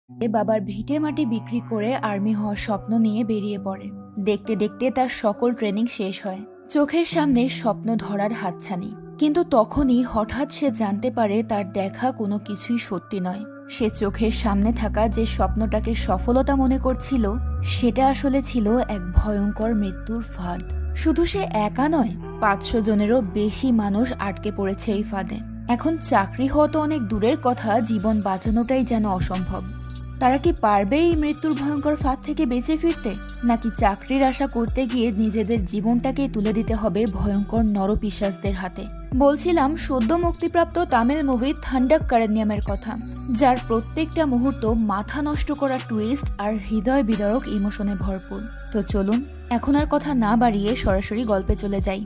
বাবার ভিটে মাটি বিক্রি করে আর্মি হওয়ার স্বপ্ন নিয়ে বেরিয়ে পড়ে। দেখতে দেখতে তার সকল ট্রেনিং শেষ হয়। চোখের সামনে স্বপ্ন ধরার হাতছানি। কিন্তু তখনই হঠাৎ সে জানতে পারে তার দেখা কোনো কিছুই সত্যি নয়। সে চোখের সামনে থাকা যে স্বপ্নটাকে সফলতা মনে করছিল, সেটা আসলে ছিল এক ভয়ঙ্কর মৃত্যুর ফাঁদ। শুধু সে একা নয়, 500 জনেরও বেশি মানুষ আটকে পড়েছে এই ফাঁদে। এখন চাকরি হওয়া তো অনেক দূরের কথা, জীবন বাঁচানোটাই যেন অসম্ভব। তারা কি পারবে এই মৃত্যুর ভয়ঙ্কর ফাঁদ থেকে বেঁচে ফিরতে, নাকি চাকরির আশা করতে গিয়ে নিজেদের জীবনটাকেই তুলে দিতে হবে ভয়ঙ্কর নরপিশাচদের হাতে? বলছিলাম সদ্য মুক্তিপ্রাপ্ত তামিল মুভি থান্ডাককারণ্যমের কথা, যার প্রত্যেকটা মুহূর্ত মাথা নষ্ট করা টুইস্ট আর হৃদয় বিদারক ইমোশনে ভরপুর। তো চলুন এখন আর কথা না বাড়িয়ে সরাসরি গল্পে চলে যাই।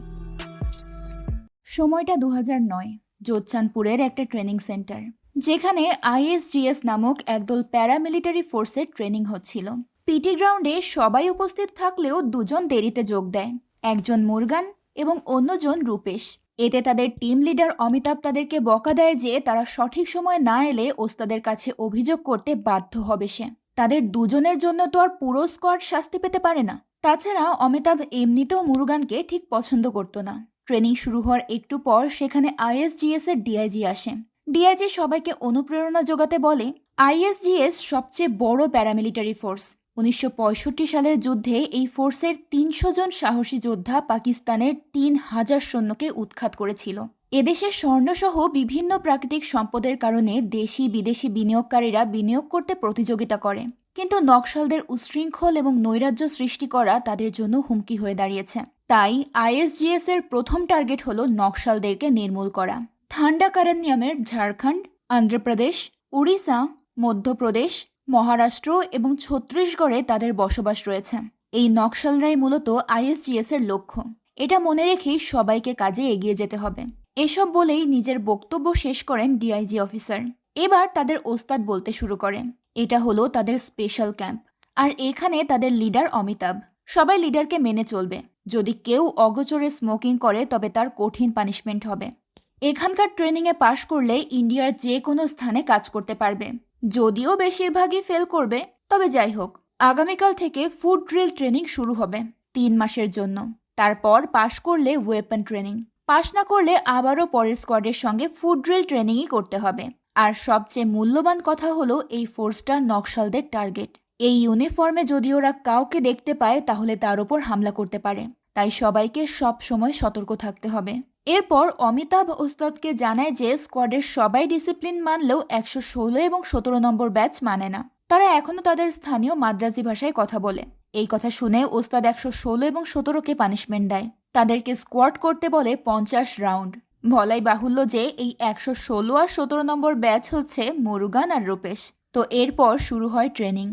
সময়টা 2009, যোধচাঁদপুরের একটা ট্রেনিং সেন্টার, যেখানে আইএসজিএস নামক একদল প্যারামিলিটারি ফোর্সের ট্রেনিং হচ্ছিল। পিটি গ্রাউন্ডে সবাই উপস্থিত থাকলেও দুজন দেরিতে যোগ দেয়, একজন মুরগান এবং অন্যজন রূপেশ। এতে তাদের টিম লিডার অমিতাভ তাদেরকে বকা দেয় যে তারা সঠিক সময় না এলে ওস্তাদের কাছে অভিযোগ করতে বাধ্য হবে সে। তাদের দুজনের জন্য তো আর পুরো স্কোয়াড শাস্তি পেতে পারে না। তাছাড়া অমিতাভ এমনিতেও মুরুগানকে ঠিক পছন্দ করত না। ট্রেনিং শুরু হওয়ার একটু পর সেখানে আইএসজিএস এর ডিআইজি আসে। ডিআইজি সবাইকে অনুপ্রেরণা যোগাতে বলে, আইএসজিএস সবচেয়ে বড় প্যারামিলিটারি ফোর্স। 1965 সালের যুদ্ধে এই ফোর্সের 300 জন সাহসী যোদ্ধা পাকিস্তানের 3000 সৈন্যকে উৎখাত করেছিল। এদেশের স্বর্ণসহ বিভিন্ন প্রাকৃতিক সম্পদের কারণে দেশি বিদেশি বিনিয়োগকারীরা বিনিয়োগ করতে প্রতিযোগিতা করে, কিন্তু নকশালদের উচ্ছৃঙ্খল এবং নৈরাজ্য সৃষ্টি করা তাদের জন্য হুমকি হয়ে দাঁড়িয়েছে। তাই আইএসজিএস এর প্রথম টার্গেট হলো নকশালদেরকে নির্মূল করা। থান্ডাকারণ্যমের ঝাড়খণ্ড, অন্ধ্রপ্রদেশ, উড়িষ্যা, মধ্যপ্রদেশ, মহারাষ্ট্র এবং ছত্তিশগড়ে তাদের বসবাস রয়েছে। এই নকশালরাই মূলত আইএসজিএস এর লক্ষ্য। এটা মনে রেখেই সবাইকে কাজে এগিয়ে যেতে হবে। এসব বলেই নিজের বক্তব্য শেষ করেন ডিআইজি অফিসার। এবার তাদের ওস্তাদ বলতে শুরু করে। এটা হলো তাদের স্পেশাল ক্যাম্প, আর এখানে তাদের লিডার অমিতাভ। সবাই লিডারকে মেনে চলবে। যদি কেউ অগোচরে স্মোকিং করে তবে তার কঠিন পানিশমেন্ট হবে। এখানকার ট্রেনিংয়ে পাশ করলে ইন্ডিয়ার যে কোনো স্থানে কাজ করতে পারবে, যদিও বেশিরভাগই ফেল করবে। তবে যাই হোক, আগামীকাল থেকে ফুড ড্রিল ট্রেনিং শুরু হবে 3 মাসের জন্য। তারপর পাশ করলে ওয়েপন ট্রেনিং, পাশ না করলে আবারও পরের স্কোয়াডের সঙ্গে ফুড ড্রিল ট্রেনিংই করতে হবে। আর সবচেয়ে মূল্যবান কথা হলো এই ফোর্সটা নকশালদের টার্গেট। এই ইউনিফর্মে যদি ওরা কাউকে দেখতে পায় তাহলে তার উপর হামলা করতে পারে, তাই সবাইকে সব সময় সতর্ক থাকতে হবে। এরপর অমিতাভ ওস্তাদকে জানায় যে স্কোয়াডের সবাই ডিসিপ্লিন মানলেও 116 এবং 17 নম্বর ব্যাচ মানে না। তারা এখনও তাদের স্থানীয় মাদ্রাজি ভাষায় কথা বলে। এই কথা শুনে ওস্তাদ 116 এবং 17কে পানিশমেন্ট দেয়। তাদেরকে স্কোয়াড করতে বলে 50 রাউন্ড। বলাই বাহুল্য যে এই 116 আর 17 নম্বর ব্যাচ হচ্ছে মুরুগান আর রূপেশ। তো এরপর শুরু হয় ট্রেনিং।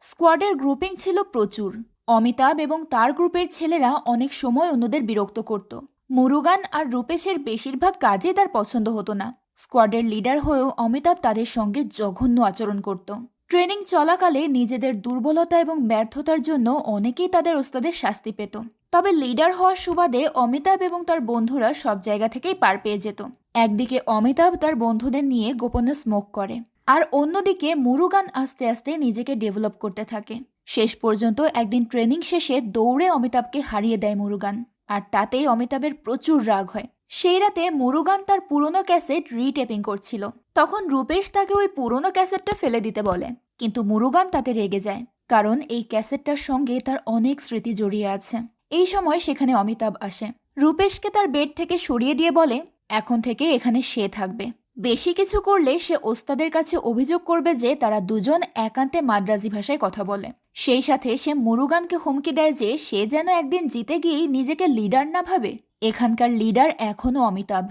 স্কোয়াডের গ্রুপিং ছিল প্রচুর। অমিতাভ এবং তার গ্রুপের ছেলেরা অনেক সময় অন্যদের বিরক্ত করত। মুরুগান আর রূপেশের বেশিরভাগ কাজে তার পছন্দ হতো না। স্কোয়াডের লিডার হয়েও অমিতাভ তাদের সঙ্গে জঘন্য আচরণ করত। ট্রেনিং চলাকালে নিজেদের দুর্বলতা এবং ব্যর্থতার জন্য অনেকেই তাদের ওস্তাদের শাস্তি পেত। তবে লিডার হওয়ার সুবাদে অমিতাভ এবং তার বন্ধুরা সব জায়গা থেকেই পার পেয়ে যেত। একদিকে অমিতাভ তার বন্ধুদের নিয়ে গোপনে স্মোক করে, আর অন্যদিকে মুরুগান আস্তে আস্তে নিজেকে ডেভেলপ করতে থাকে। শেষ পর্যন্ত একদিন ট্রেনিং শেষে দৌড়ে অমিতাভকে হারিয়ে দেয় মুরুগান, আর তাতেই অমিতাভের প্রচুর রাগ হয়। সেই রাতে মুরুগান তার পুরনো ক্যাসেট রিটেপিং করছিল। তখন রূপেশ তাকে ওই পুরনো ক্যাসেটটা ফেলে দিতে বলে, কিন্তু মুরুগান তাতে রেগে যায়, কারণ এই ক্যাসেটটার সঙ্গে তার অনেক স্মৃতি জড়িয়ে আছে। এই সময় সেখানে অমিতাভ আসে। রূপেশকে তার বেড থেকে সরিয়ে দিয়ে বলে, এখন থেকে এখানে সে থাকবে। বেশি কিছু করলে সে ওস্তাদের কাছে অভিযোগ করবে যে তারা দুজন একান্তে মাদ্রাজি ভাষায় কথা বলে। সেই সাথে সে মুরুগানকে হুমকি দেয় যে সে যেন একদিন জিতে গিয়েই নিজেকে লিডার না ভাবে। এখানকার লিডার এখনও অমিতাভ।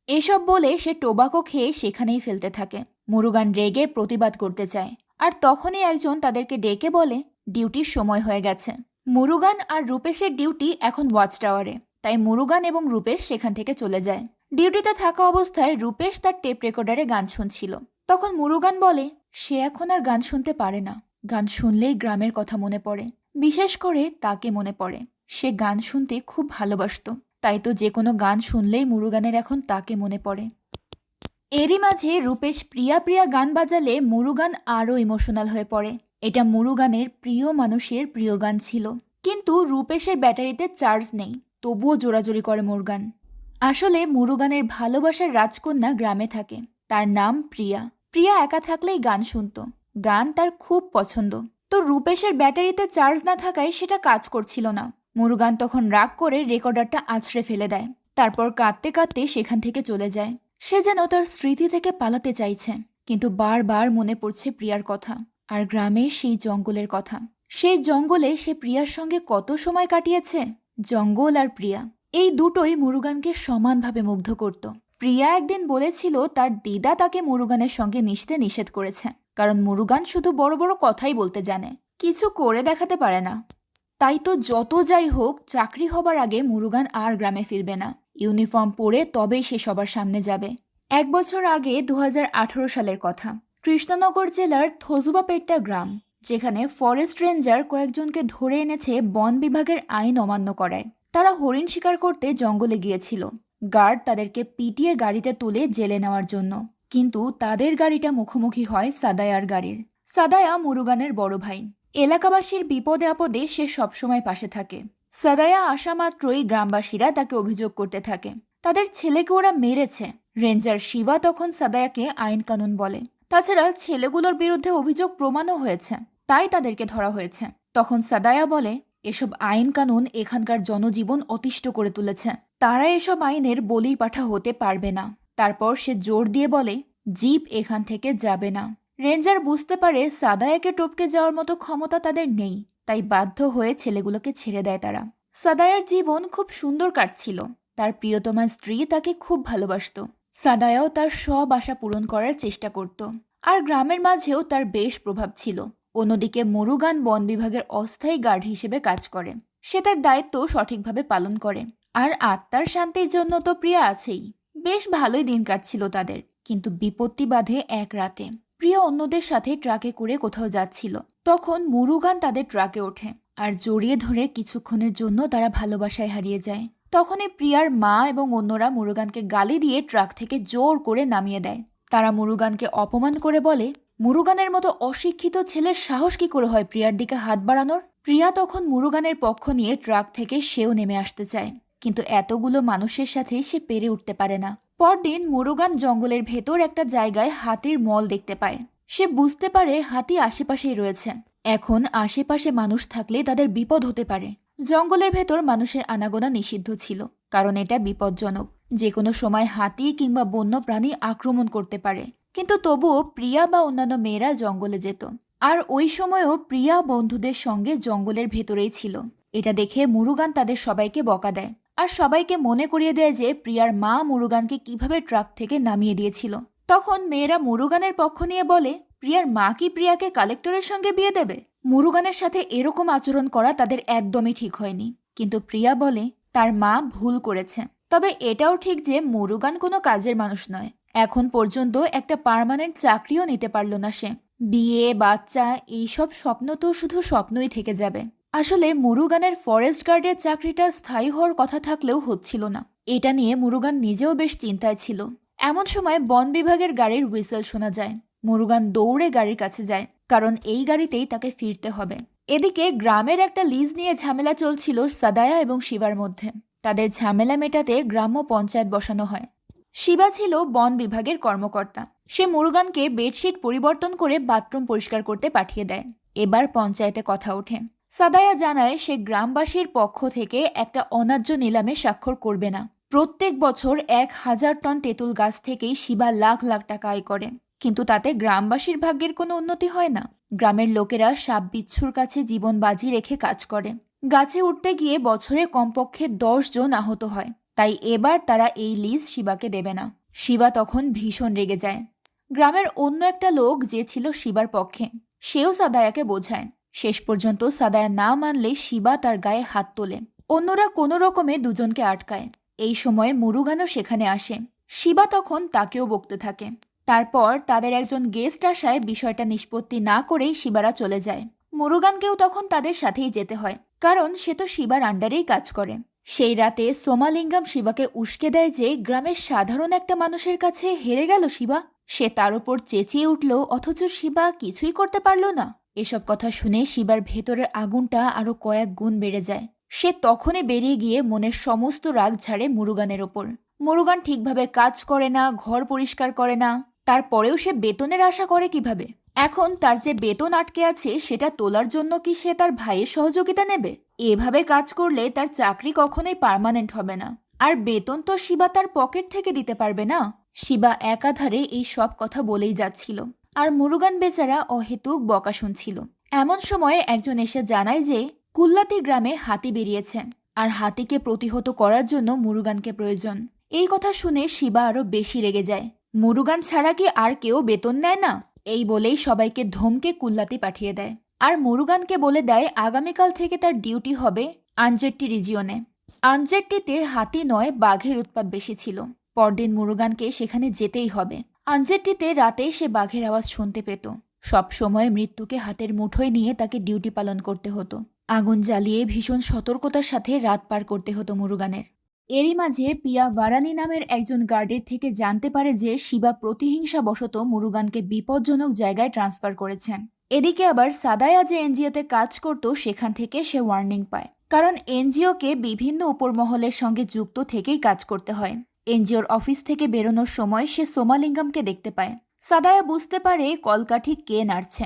এসব বলে সে টোবাকো খেয়ে সেখানেই ফেলতে থাকে। মুরুগান রেগে প্রতিবাদ করতে চায়, আর তখনই একজন তাদেরকে ডেকে বলে, ডিউটির সময় হয়ে গেছে। মুরুগান আর রূপেশের ডিউটি এখন ওয়াচ টাওয়ারে, তাই মুরুগান এবং রূপেশ সেখান থেকে চলে যায়। ডিউটিতে থাকা অবস্থায় রূপেশ তার টেপ রেকর্ডারে গান শুনছিল। তখন মুরুগান বলে সে এখন আর গান শুনতে পারে না। গান শুনলেই গ্রামের কথা মনে পড়ে, বিশেষ করে তাকে মনে পড়ে। সে গান শুনতে খুব ভালোবাসত, তাই তো যে কোনো গান শুনলেই মুরুগানের এখন তাকে মনে পড়ে। এরই মাঝে রূপেশ প্রিয়া প্রিয়া গান বাজালে মুরুগান আরও ইমোশনাল হয়ে পড়ে। এটা মুরুগানের প্রিয় মানুষের প্রিয় গান ছিল, কিন্তু রূপেশের ব্যাটারিতে চার্জ নেই, তবুও জোরাজোরি করে মুরুগান। আসলে মুরুগানের ভালোবাসার রাজকন্যা গ্রামে থাকে, তার নাম প্রিয়া। প্রিয়া একা থাকলেই গান শুনত, গান তার খুব পছন্দ। তো রূপেশের ব্যাটারিতে চার্জ না থাকায় সেটা কাজ করছিল না। মুরুগান তখন রাগ করে রেকর্ডারটা আছড়ে ফেলে দেয়, তারপর কাঁদতে কাঁদতে সেখান থেকে চলে যায়। সে যেন তার স্মৃতি থেকে পালাতে চাইছে, কিন্তু বারবার মনে পড়ছে প্রিয়ার কথা আর গ্রামের সেই জঙ্গলের কথা। সেই জঙ্গলে সে প্রিয়ার সঙ্গে কত সময় কাটিয়েছে। জঙ্গল আর প্রিয়া, এই দুটোই মুরুগানকে সমানভাবে মুগ্ধ করত। প্রিয়া একদিন বলেছিল তার দিদা তাকে মুরুগানের সঙ্গে মিশতে নিষেধ করেছে, কারণ মুরুগান শুধু বড় বড় কথাই বলতে জানে, কিছু করে দেখাতে পারে না। তাই তো যত যাই হোক, চাকরি হবার আগে মুরুগান আর গ্রামে ফিরবে না। ইউনিফর্ম পরে তবেই সে সবার সামনে যাবে। 1 বছর আগে 2018 সালের কথা। কৃষ্ণনগর জেলার থজুবাপেট্টা গ্রাম, যেখানে ফরেস্ট রেঞ্জার কয়েকজনকে ধরে এনেছে বন বিভাগের আইন অমান্য করায়। তারা হরিণ শিকার করতে জঙ্গলে গিয়েছিল। গার্ড তাদেরকে পিটিয়ে গাড়িতে তুলে জেলে নেওয়ার জন্য, কিন্তু তাদের গাড়িটা মুখোমুখি হয় সাদায়ার গাড়ির। সাদায়া মুরুগানের বড় ভাই। এলাকাবাসীর বিপদে আপদে সে সবসময় পাশে থাকে। সাদায়া আসা মাত্রই গ্রামবাসীরা তাকে অভিযোগ করতে থাকে তাদের ছেলেকে ওরা মেরেছে। রেঞ্জার শিবা তখন সাদায়াকে আইন কানুন বলে। তাছাড়া ছেলেগুলোর বিরুদ্ধে অভিযোগ প্রমাণও হয়েছে, তাই তাদেরকে ধরা হয়েছে। তখন সাদায়া বলে, এসব আইন কানুন এখানকার জনজীবন অতিষ্ঠ করে তুলেছে, তারা এসব আইনের বলির পাঠা হতে পারবে না। তারপর সে জোর দিয়ে বলে, জিপ এখান থেকে যাবে না। রেঞ্জার বুঝতে পারে সাদায়াকে টপকে যাওয়ার মতো ক্ষমতা তাদের নেই, তাই বাধ্য হয়ে ছেলেগুলোকে ছেড়ে দেয় তারা। সাদায়ার জীবন খুব সুন্দর কাটছিল, তার প্রিয়তমা স্ত্রী তাকে খুব ভালোবাসত। সাদায়াও তার সব আশা পূরণ করার চেষ্টা করত, আর গ্রামের মাঝেও তার বেশ প্রভাব ছিল। অন্যদিকে মুরুগান বন বিভাগের অস্থায়ী গার্ড হিসেবে কাজ করে। সে তার দায়িত্ব সঠিকভাবে পালন করে, আর আত্মার শান্তির জন্য তো প্রিয়া আছেই। বেশ ভালোই দিন কাটছিল তাদের, কিন্তু বিপত্তি বাধে এক রাতে। প্রিয়া অন্যদের সাথে ট্রাকে করে কোথাও যাচ্ছিল, তখন মুরুগান তাদের ট্রাকে ওঠে আর জড়িয়ে ধরে কিছুক্ষণের জন্য তারা ভালোবাসায় হারিয়ে যায়। তখনই প্রিয়ার মা এবং অন্যরা মুরুগানকে গালি দিয়ে ট্রাক থেকে জোর করে নামিয়ে দেয়। তারা মুরুগানকে অপমান করে বলে, মুরুগানের মতো অশিক্ষিত ছেলের সাহস কি করে হয় প্রিয়ার দিকে হাত বাড়ানোর। প্রিয়া তখন মুরুগানের পক্ষ নিয়ে ট্রাক থেকে সেও নেমে আসতে চায়, কিন্তু এতগুলো মানুষের সাথে সে পেরে উঠতে পারে না। পরদিন মুরুগান জঙ্গলের ভেতর একটা জায়গায় হাতির মল দেখতে পায়। সে বুঝতে পারে হাতি আশেপাশেই রয়েছে। এখন আশেপাশে মানুষ থাকলে তাদের বিপদ হতে পারে। জঙ্গলের ভেতর মানুষের আনাগোনা নিষিদ্ধ ছিল, কারণ এটা বিপজ্জনক। যে কোনো সময় হাতি কিংবা বন্য প্রাণী আক্রমণ করতে পারে। কিন্তু তবুও প্রিয়া বা অন্যান্য মেয়েরা জঙ্গলে যেত, আর ওই সময়ও প্রিয়া বন্ধুদের সঙ্গে জঙ্গলের ভেতরেই ছিল। এটা দেখে মুরুগান তাদের সবাইকে বকা দেয়, আর সবাইকে মনে করিয়ে দেয় যে প্রিয়ার মা মুরুগানকে কিভাবে ট্রাক থেকে নামিয়ে দিয়েছিল। তখন মেয়েরা মুরুগানের পক্ষ নিয়ে বলে, প্রিয়ার মা কি প্রিয়াকে কালেক্টরের সঙ্গে বিয়ে দেবে? মুরুগানের সাথে এরকম আচরণ করা তাদের একদমই ঠিক হয়নি। কিন্তু প্রিয়া বলে তার মা ভুল করেছে। তবে এটাও ঠিক যে মুরুগান কোনো কাজের মানুষ নয়। এখন পর্যন্ত একটা পার্মানেন্ট চাকরিও নিতে পারল না সে। বিয়ে, বাচ্চা, এইসব স্বপ্ন তো শুধু স্বপ্নই থেকে যাবে। আসলে মুরুগানের ফরেস্ট গার্ডের চাকরিটা স্থায়ী হওয়ার কথা থাকলেও হচ্ছিল না। এটা নিয়ে মুরুগান নিজেও বেশ চিন্তায় ছিল। এমন সময় বন বিভাগের গাড়ির হুইসেল শোনা যায়। মুরুগান দৌড়ে গাড়ির কাছে যায়, কারণ এই গাড়িতেই তাকে ফিরতে হবে। এদিকে গ্রামের একটা লিজ নিয়ে ঝামেলা চলছিল সাদায়া এবং শিবার মধ্যে। তাদের ঝামেলা মেটাতে গ্রাম্য পঞ্চায়েত বসানো হয়। শিবা ছিল বন বিভাগের কর্মকর্তা। সে মুরুগানকে বেডশিট পরিবর্তন করে বাথরুম পরিষ্কার করতে পাঠিয়ে দেয়। এবার পঞ্চায়েতে কথা ওঠে। সাদায়া জানায় সে গ্রামবাসীর পক্ষ থেকে একটা অন্যায্য নিলামে স্বাক্ষর করবে না। প্রত্যেক বছর 1000 টন তেঁতুল গাছ থেকেই শিবা লাখ লাখ টাকা আয় করে, কিন্তু তাতে গ্রামবাসীর ভাগ্যের কোনো উন্নতি হয় না। গ্রামের লোকেরা সাপ বিচ্ছুর কাছে জীবন বাজি রেখে কাজ করে। গাছে উঠতে গিয়ে বছরে কমপক্ষে 10 জন আহত হয়। তাই এবার তারা এই লিজ শিবাকে দেবে না। শিবা তখন ভীষণ রেগে যায়। গ্রামের অন্য একটা লোক যে ছিল শিবার পক্ষে, সেও সাদায়াকে বোঝায়। শেষ পর্যন্ত সাদায়া না মানলে শিবা তার গায়ে হাত তোলে। অন্যরা কোনো রকমে দুজনকে আটকায়। এই সময় মুরুগানও সেখানে আসে। শিবা তখন তাকেও বকতে থাকে। তারপর তাদের একজন গেস্ট আসায় বিষয়টা নিষ্পত্তি না করেই শিবারা চলে যায়। মুরুগানকেও তখন তাদের সাথেই যেতে হয়, কারণ সে তো শিবার আন্ডারেই কাজ করে। সেই রাতে সোমালিঙ্গাম শিবাকে উস্কে দেয় যে গ্রামের সাধারণ একটা মানুষের কাছে হেরে গেল শিবা। সে তার উপর চেঁচিয়ে উঠল, অথচ শিবা কিছুই করতে পারল না। এসব কথা শুনে শিবার ভেতরের আগুনটা আরো কয়েক গুণ বেড়ে যায়। সে তখনই বেরিয়ে গিয়ে মনের সমস্ত রাগ ঝাড়ে মুরুগানের ওপর। মুরুগান ঠিকভাবে কাজ করে না, ঘর পরিষ্কার করে না, তারপরেও সে বেতনের আশা করে কিভাবে? এখন তার যে বেতন আটকে আছে সেটা তোলার জন্য কি সে তার ভাইয়ের সহযোগিতা নেবে? এভাবে কাজ করলে তার চাকরি কখনোই পার্মানেন্ট হবে না। আর বেতন তো শিবা তার পকেট থেকে দিতে পারবে না। শিবা একাধারে এই সব কথা বলেই যাচ্ছিল, আর মুরুগান বেচারা অহেতুক বকা শুনছিল। এমন সময়ে একজন এসে জানায় যে কুল্লাতি গ্রামে হাতি বেরিয়েছে, আর হাতিকে প্রতিহত করার জন্য মুরুগানকে প্রয়োজন। এই কথা শুনে শিবা আরো বেশি রেগে যায়। মুরুগান ছাড়া কি আর কেউ বেতন নেয় না? এই বলেই সবাইকে ধমকে কুল্লাতি পাঠিয়ে দেয়, আর মুরুগানকে বলে দেয় আগামীকাল থেকে তার ডিউটি হবে আনজেট্টি রিজিয়নে। আনজেট্টিতে হাতি নয়, বাঘের উৎপাত বেশি ছিল। পরদিন মুরুগানকে সেখানে যেতেই হবে। আনজেট্টিতে রাতেই সে বাঘের আওয়াজ শুনতে পেত। সব সময় মৃত্যুকে হাতের মুঠোয় নিয়ে তাকে ডিউটি পালন করতে হতো। আগুন জ্বালিয়ে ভীষণ সতর্কতার সাথে রাত পার করতে হতো মুরুগানের। এরই মাঝে পিয়া ভারানি নামের একজন গার্ডের থেকে জানতে পারে যে শিবা প্রতিহিংসাবশত মুরুগানকে বিপজ্জনক জায়গায় ট্রান্সফার করেছেন। এদিকে আবার সাদায়া যে এনজিওতে কাজ করত সেখান থেকে সে ওয়ার্নিং পায়, কারণ এনজিওকে বিভিন্ন উপরমহলের সঙ্গে যুক্ত থেকেই কাজ করতে হয়। এনজিওর অফিস থেকে বেরোনোর সময় সে সোমালিঙ্গামকে দেখতে পায়। সাদায়া বুঝতে পারে কলকাঠি কে নাড়ছে।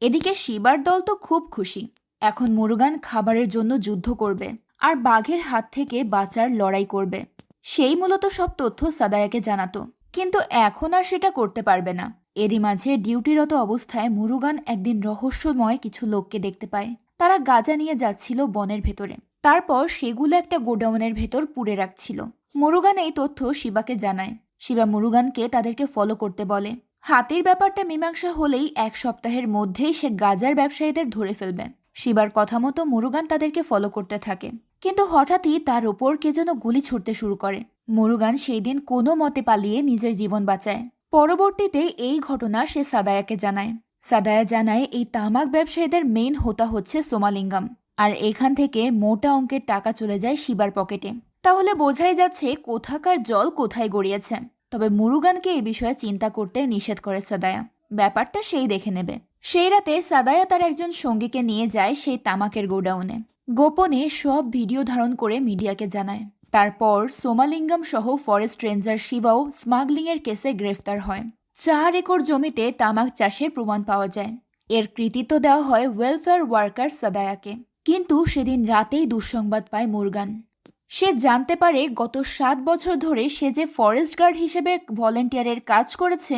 এদিকে শিবার দল তো খুব খুশি। এখন মুরুগান খাবারের জন্য যুদ্ধ করবে আর বাঘের হাত থেকে বাঁচার লড়াই করবে। সেই মূলত সব তথ্য সাদায়াকে জানাতো, কিন্তু এখন আর সেটা করতে পারবে না। এরই মাঝে ডিউটিরত অবস্থায় মুরুগান একদিন রহস্যময় কিছু লোককে দেখতে পায়। তারা গাঁজা নিয়ে যাচ্ছিল বনের ভেতরে, তারপর সেগুলো একটা গোডাউনের ভেতর পুড়ে রাখছিল। মুরুগান এই তথ্য শিবাকে জানায়। শিবা মুরুগানকে তাদেরকে ফলো করতে বলে। হাতির ব্যাপারটা মীমাংসা হলেই 1 সপ্তাহের মধ্যেই সে গাঁজার ব্যবসায়ীদের ধরে ফেলবে। শিবার কথা মতো মুরুগান তাদেরকে ফলো করতে থাকে, কিন্তু হঠাৎই তার ওপর কে যেন গুলি ছুটতে শুরু করে। মুরুগান সেই দিন কোনো মতে পালিয়ে নিজের জীবন বাঁচায়। পরবর্তীতে এই ঘটনা সে সাদায়াকে জানায়। সাদায়া জানায় এই তামাক ব্যবসায়ীদের মেইন হোতা হচ্ছে সোমালিঙ্গাম, আর এখান থেকে মোটা অঙ্কের টাকা চলে যায় শিবার পকেটে। তাহলে বোঝাই যাচ্ছে কোথাকার জল কোথায় গড়িয়েছে। তবে মুরুগানকে এই বিষয়ে চিন্তা করতে নিষেধ করে সাদায়া। ব্যাপারটা সেই দেখে নেবে। সেই রাতে সাদায়া তার একজন সঙ্গীকে নিয়ে যায় সেই তামাকের গোডাউনে। গোপনে সব ভিডিও ধারণ করে মিডিয়াকে জানায়। তারপর সোমালিঙ্গাম সহ ফরেস্ট রেঞ্জার শিবাও স্মাগলিংয়ের কেসে গ্রেফতার হয়। 4 একর জমিতে তামাক চাষের প্রমাণ পাওয়া যায়। এর কৃতিত্ব দেওয়া হয় ওয়েলফেয়ার ওয়ার্কার সাদায়াকে। কিন্তু সেদিন রাতেই দুঃসংবাদ পায় মুরুগান। সে জানতে পারে গত 7 বছর ধরে সে যে ফরেস্ট গার্ড হিসেবে ভলেন্টিয়ারের কাজ করেছে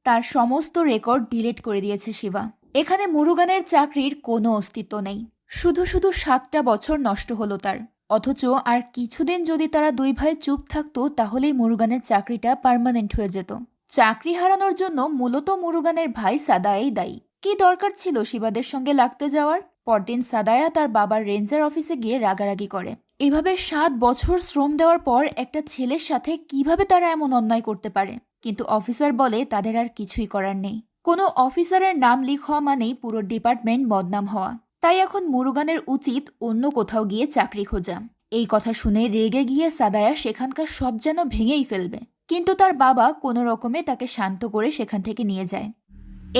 তার সমস্ত রেকর্ড ডিলিট করে দিয়েছে শিবা। এখানে মুরুগানের চাকরির কোনো অস্তিত্ব নেই। শুধু 7টা বছর নষ্ট হলো তার। অথচ আর কিছুদিন যদি তারা 2 ভাই চুপ থাকতো তাহলেই মুরুগানের চাকরিটা পার্মানেন্ট হয়ে যেত। চাকরি হারানোর জন্য মূলত মুরুগানের ভাই সাদায়াই দায়ী। কি দরকার ছিল শিবাদের সঙ্গে লাগতে যাওয়ার? পরদিন সাদায়া তার বাবার রেঞ্জার অফিসে গিয়ে রাগারাগি করে। এভাবে 7 বছর শ্রম দেওয়ার পর একটা ছেলের সাথে কিভাবে তারা এমন অন্যায় করতে পারে? কিন্তু অফিসার বলে তাদের আর কিছুই করার নেই। কোনো অফিসারের নাম লিক হওয়া মানেই পুরো ডিপার্টমেন্ট বদনাম হওয়া। তাই এখন মুরুগানের উচিত অন্য কোথাও গিয়ে চাকরি খোঁজা। এই কথা শুনে রেগে গিয়ে সাদায়া সেখানকার সব যেন ভেঙেই ফেলবে, কিন্তু তার বাবা কোনো রকমে তাকে শান্ত করে সেখান থেকে নিয়ে যায়।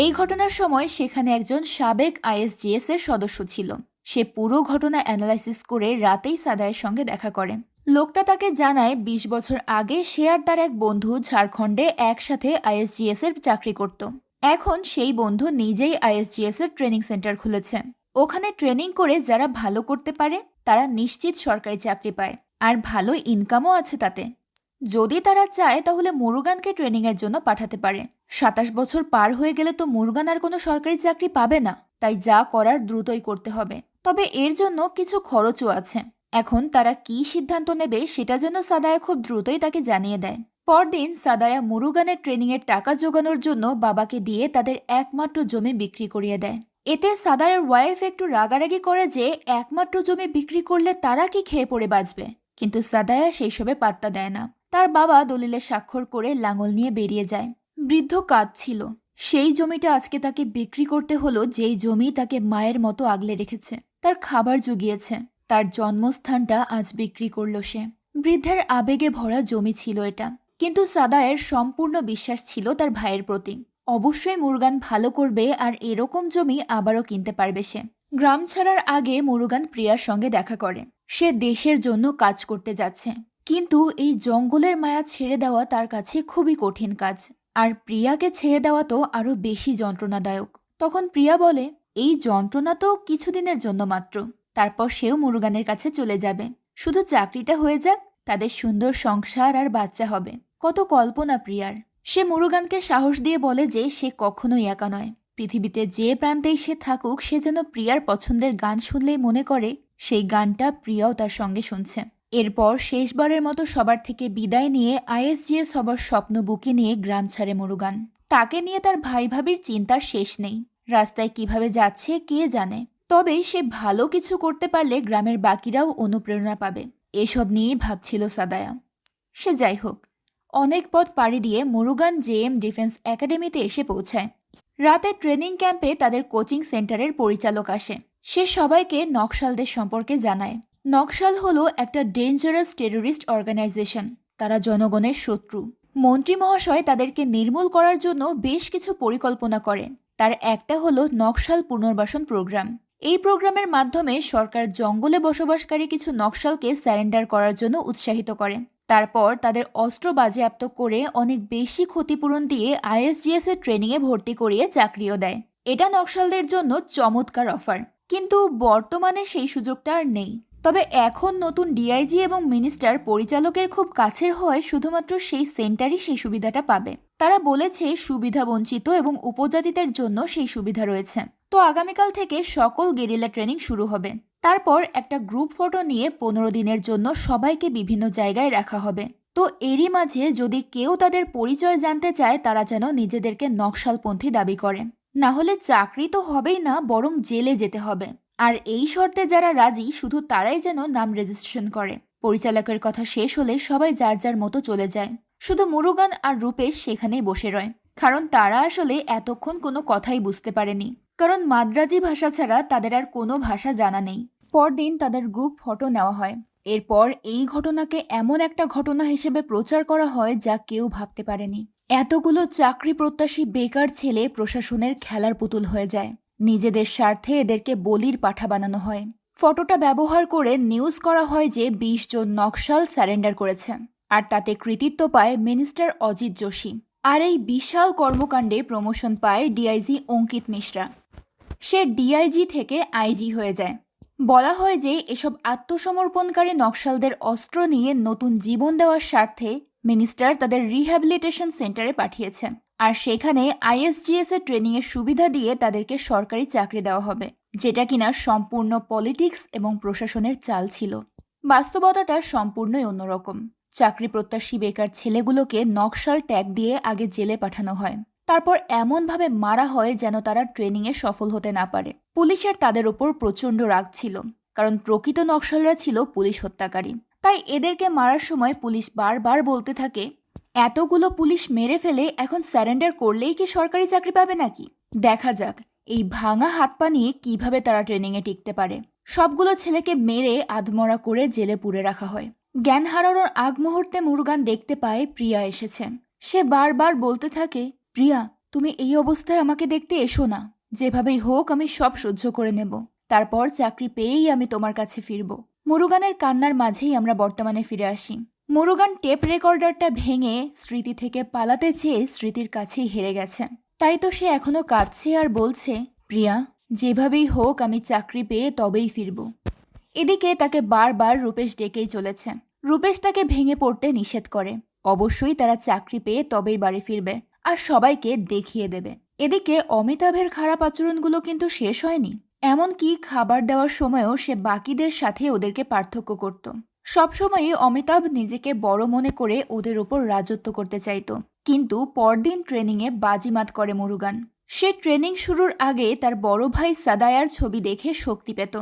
এই ঘটনার সময় সেখানে একজন সাবেক আইএসজিএস এর সদস্য ছিল। সে পুরো ঘটনা অ্যানালাইসিস করে রাতেই সাদায়ের সঙ্গে দেখা করে। লোকটা তাকে জানায় 20 বছর আগে সে আর তার এক বন্ধু ঝাড়খণ্ডে একসাথে আইএসজিএস এর চাকরি করত। এখন সেই বন্ধু নিজেই আইএসজিএস এর ট্রেনিং সেন্টার খুলেছে। ওখানে ট্রেনিং করে যারা ভালো করতে পারে তারা নিশ্চিত সরকারি চাকরি পায়, আর ভালো ইনকামও আছে তাতে। যদি তারা চায় তাহলে মুরুগানকে ট্রেনিংয়ের জন্য পাঠাতে পারে। 27 বছর পার হয়ে গেলে তো মুরুগান আর কোনো সরকারি চাকরি পাবে না। তাই যা করার দ্রুতই করতে হবে। তবে এর জন্য কিছু খরচও আছে। এখন তারা কি সিদ্ধান্ত নেবে সেটা যেন সাদায়া খুব দ্রুতই তাকে জানিয়ে দেয়। পরদিন সাদায়া মুরুগানের ট্রেনিংয়ের টাকা জোগানোর জন্য বাবাকে দিয়ে তাদের একমাত্র জমি বিক্রি করিয়ে দেয়। এতে সাদায়ার ওয়াইফ একটু রাগারাগি করে যে একমাত্র জমি বিক্রি করলে তারা কি খেয়ে পড়ে বাঁচবে, কিন্তু সাদায়া সেই সবে পাত্তা দেয় না। তার বাবা দলিলে স্বাক্ষর করে লাঙল নিয়ে বেরিয়ে যায়। বৃদ্ধ কাঁদছিল। সেই জমিটা আজকে তাকে বিক্রি করতে হলো, যেই জমি তাকে মায়ের মতো আগলে রেখেছে, তার খাবার জুগিয়েছে। তার জন্মস্থানটা আজ বিক্রি করল সে। বৃদ্ধের আবেগে ভরা জমি ছিল এটা, কিন্তু সাদায়ের সম্পূর্ণ বিশ্বাস ছিল তার ভাইয়ের প্রতি। অবশ্যই মুরুগান ভালো করবে আর এরকম জমি আবারও কিনতে পারবে সে। গ্রাম ছাড়ার আগে মুরুগান প্রিয়ার সঙ্গে দেখা করে। সে দেশের জন্য কাজ করতে যাচ্ছে, কিন্তু এই জঙ্গলের মায়া ছেড়ে দেওয়া তার কাছে খুবই কঠিন কাজ। আর প্রিয়াকে ছেড়ে দেওয়া তো আরো বেশি যন্ত্রণাদায়ক। তখন প্রিয়া বলে, এই যন্ত্রণা তো কিছুদিনের জন্য মাত্র, তারপর সেও মুরুগানের কাছে চলে যাবে। শুধু চাকরিটা হয়ে যাক, তাদের সুন্দর সংসার আর বাচ্চা হবে। কত কল্পনা প্রিয়ার। সে মুরুগানকে সাহস দিয়ে বলে যে সে কখনোই একা নয়। পৃথিবীতে যে প্রান্তেই সে থাকুক, সে যেন প্রিয়ার পছন্দের গান শুনলেই মনে করে সেই গানটা প্রিয়াও তার সঙ্গে শুনছে। এরপর শেষবারের মতো সবার থেকে বিদায় নিয়ে আইএসজিএস হবার স্বপ্ন বুকে নিয়ে গ্রাম ছাড়ে মুরুগান। তাকে নিয়ে তার ভাই ভাবির চিন্তার শেষ নেই। রাস্তায় কিভাবে যাচ্ছে কে জানে। তবে সে ভালো কিছু করতে পারলে গ্রামের বাকিরাও অনুপ্রেরণা পাবে, এসব নিয়েই ভাবছিল সাদায়া। সে যাই হোক, অনেক পথ পাড়ি দিয়ে মুরুগান জেএম ডিফেন্স একাডেমিতে এসে পৌঁছায়। রাতে ট্রেনিং ক্যাম্পে তাদের কোচিং সেন্টারের পরিচালক আসে। সে সবাইকে নকশালদের সম্পর্কে জানায়। নকশাল হলো একটা ডেঞ্জারাস টেরোরিস্ট অর্গানাইজেশন। তারা জনগণের শত্রু। মন্ত্রী মহাশয় তাদেরকে নির্মূল করার জন্য বেশ কিছু পরিকল্পনা করেন। তার একটা হলো নকশাল পুনর্বাসন প্রোগ্রাম। এই প্রোগ্রামের মাধ্যমে সরকার জঙ্গলে বসবাসকারী কিছু নকশালকে স্যারেন্ডার করার জন্য উৎসাহিত করে। তারপর তাদের অস্ত্র বাজেয়াপ্ত করে অনেক বেশি ক্ষতিপূরণ দিয়ে আইএসজিএস এর ট্রেনিংয়ে ভর্তি করিয়ে চাকরিও দেয়। এটা নকশালদের জন্য চমৎকার অফার, কিন্তু বর্তমানে সেই সুযোগটা আর নেই। তবে এখন নতুন ডিআইজি এবং মিনিস্টার পরিচালকের খুব কাছের হয় শুধুমাত্র সেই সেন্টারই সেই সুবিধাটা পাবে। তারা বলেছে সুবিধা বঞ্চিত এবং উপজাতিদের জন্য সেই সুবিধা রয়েছে। তো আগামীকাল থেকে সকল গেরিলা ট্রেনিং শুরু হবে। তারপর একটা গ্রুপ ফটো নিয়ে 15 দিনের জন্য সবাইকে বিভিন্ন জায়গায় রাখা হবে। তো এরই মাঝে যদি কেউ তাদের পরিচয় জানতে চায়, তারা যেন নিজেদেরকে নকশালপন্থী দাবি করে। না হলে চাকরি তো হবেই না, বরং জেলে যেতে হবে। আর এই শর্তে যারা রাজি, শুধু তারাই যেন নাম রেজিস্ট্রেশন করে। পরিচালকের কথা শেষ হলে সবাই যার যার মতো চলে যায়। শুধু মুরুগান আর রূপেশ সেখানেই বসে রয়, কারণ তারা আসলে এতক্ষণ কোনো কথাই বুঝতে পারেনি। কারণ মাদ্রাজি ভাষা ছাড়া তাদের আর কোনো ভাষা জানা নেই। পরদিন তাদের গ্রুপ ফটো নেওয়া হয়। এরপর এই ঘটনাকে এমন একটা ঘটনা হিসেবে প্রচার করা হয় যা কেউ ভাবতে পারেনি। এতগুলো চাকরি প্রত্যাশী বেকার ছেলে প্রশাসনের খেলার পুতুল হয়ে যায়। নিজেদের স্বার্থে এদেরকে বলির পাঠা বানানো হয়। ফটোটা ব্যবহার করে নিউজ করা হয় যে 20 জন নকশাল স্যারেন্ডার করেছে, আর তাতে কৃতিত্ব পায় মিনিস্টার অজিত যোশী। আর এই বিশাল কর্মকাণ্ডে প্রমোশন পায় ডিআইজি অঙ্কিত মিশ্রা। সে ডিআইজি থেকে আইজি হয়ে যায়। বলা হয় যে এসব আত্মসমর্পণকারী নকশালদের অস্ত্র নিয়ে নতুন জীবন দেওয়ার স্বার্থে মিনিস্টার তাদের রিহ্যাবিলিটেশন সেন্টারে পাঠিয়েছে। আর সেখানে আইএসজিএস এর ট্রেনিংয়ের সুবিধা দিয়ে তাদেরকে সরকারি চাকরি দেওয়া হবে, যেটা কিনা সম্পূর্ণ পলিটিক্স এবং প্রশাসনের চাল ছিল। বাস্তবতাটা সম্পূর্ণই অন্যরকম। চাকরি প্রত্যাশী বেকার ছেলেগুলোকে নকশাল ট্যাগ দিয়ে আগে জেলে পাঠানো হয়। তারপর এমনভাবে মারা হয় যেন তারা ট্রেনিংয়ে সফল হতে না পারে। পুলিশের তাদের ওপর প্রচণ্ড রাগ ছিল, কারণ প্রকৃত নকশালরা ছিল পুলিশ হত্যাকারী। তাই এদেরকে মারার সময় পুলিশ বারবার বলতে থাকে, এতগুলো পুলিশ মেরে ফেলে এখন স্যারেন্ডার করলেই কি সরকারি চাকরি পাবে নাকি? দেখা যাক এই ভাঙা হাত পা নিয়ে কিভাবে তারা ট্রেনিংয়ে টিকতে পারে। সবগুলো ছেলেকে মেরে আধমরা করে জেলে পুরে রাখা হয়। জ্ঞান হারানোর আগ মুহূর্তে মুরুগান দেখতে পায় প্রিয়া এসেছে। সে বারবার বলতে থাকে, প্রিয়া, তুমি এই অবস্থায় আমাকে দেখতে এসো না। যেভাবেই হোক আমি সব সহ্য করে নেব। তারপর চাকরি পেয়েই আমি তোমার কাছে ফিরব। মুরুগানের কান্নার মাঝেই আমরা বর্তমানে ফিরে আসি। মুরুগান টেপ রেকর্ডারটা ভেঙে স্মৃতি থেকে পালাতে চেয়ে স্মৃতির কাছেই হেরে গেছে। তাই তো সে এখনো কাঁদছে আর বলছে, প্রিয়া, যেভাবেই হোক আমি চাকরি পেয়ে তবেই ফিরব। এদিকে তাকে বারবার রূপেশ ডেকেই চলেছে। রূপেশ তাকে ভেঙে পড়তে নিষেধ করে। অবশ্যই তারা চাকরি পেয়ে তবেই বাড়ি ফিরবে আর সবাইকে দেখিয়ে দেবে। এদিকে অমিতাভের খারাপ আচরণগুলো কিন্তু শেষ হয়নি। এমনকি খাবার দেওয়ার সময়ও সে বাকিদের সাথে ওদেরকে পার্থক্য করত। সবসময়ই অমিতাভ নিজেকে বড় মনে করে ওদের ওপর রাজত্ব করতে চাইত। কিন্তু পরদিন ট্রেনিংয়ে বাজিমাত করে মুরুগান। সে ট্রেনিং শুরুর আগে তার বড় ভাই সাদায়ার ছবি দেখে শক্তি পেত।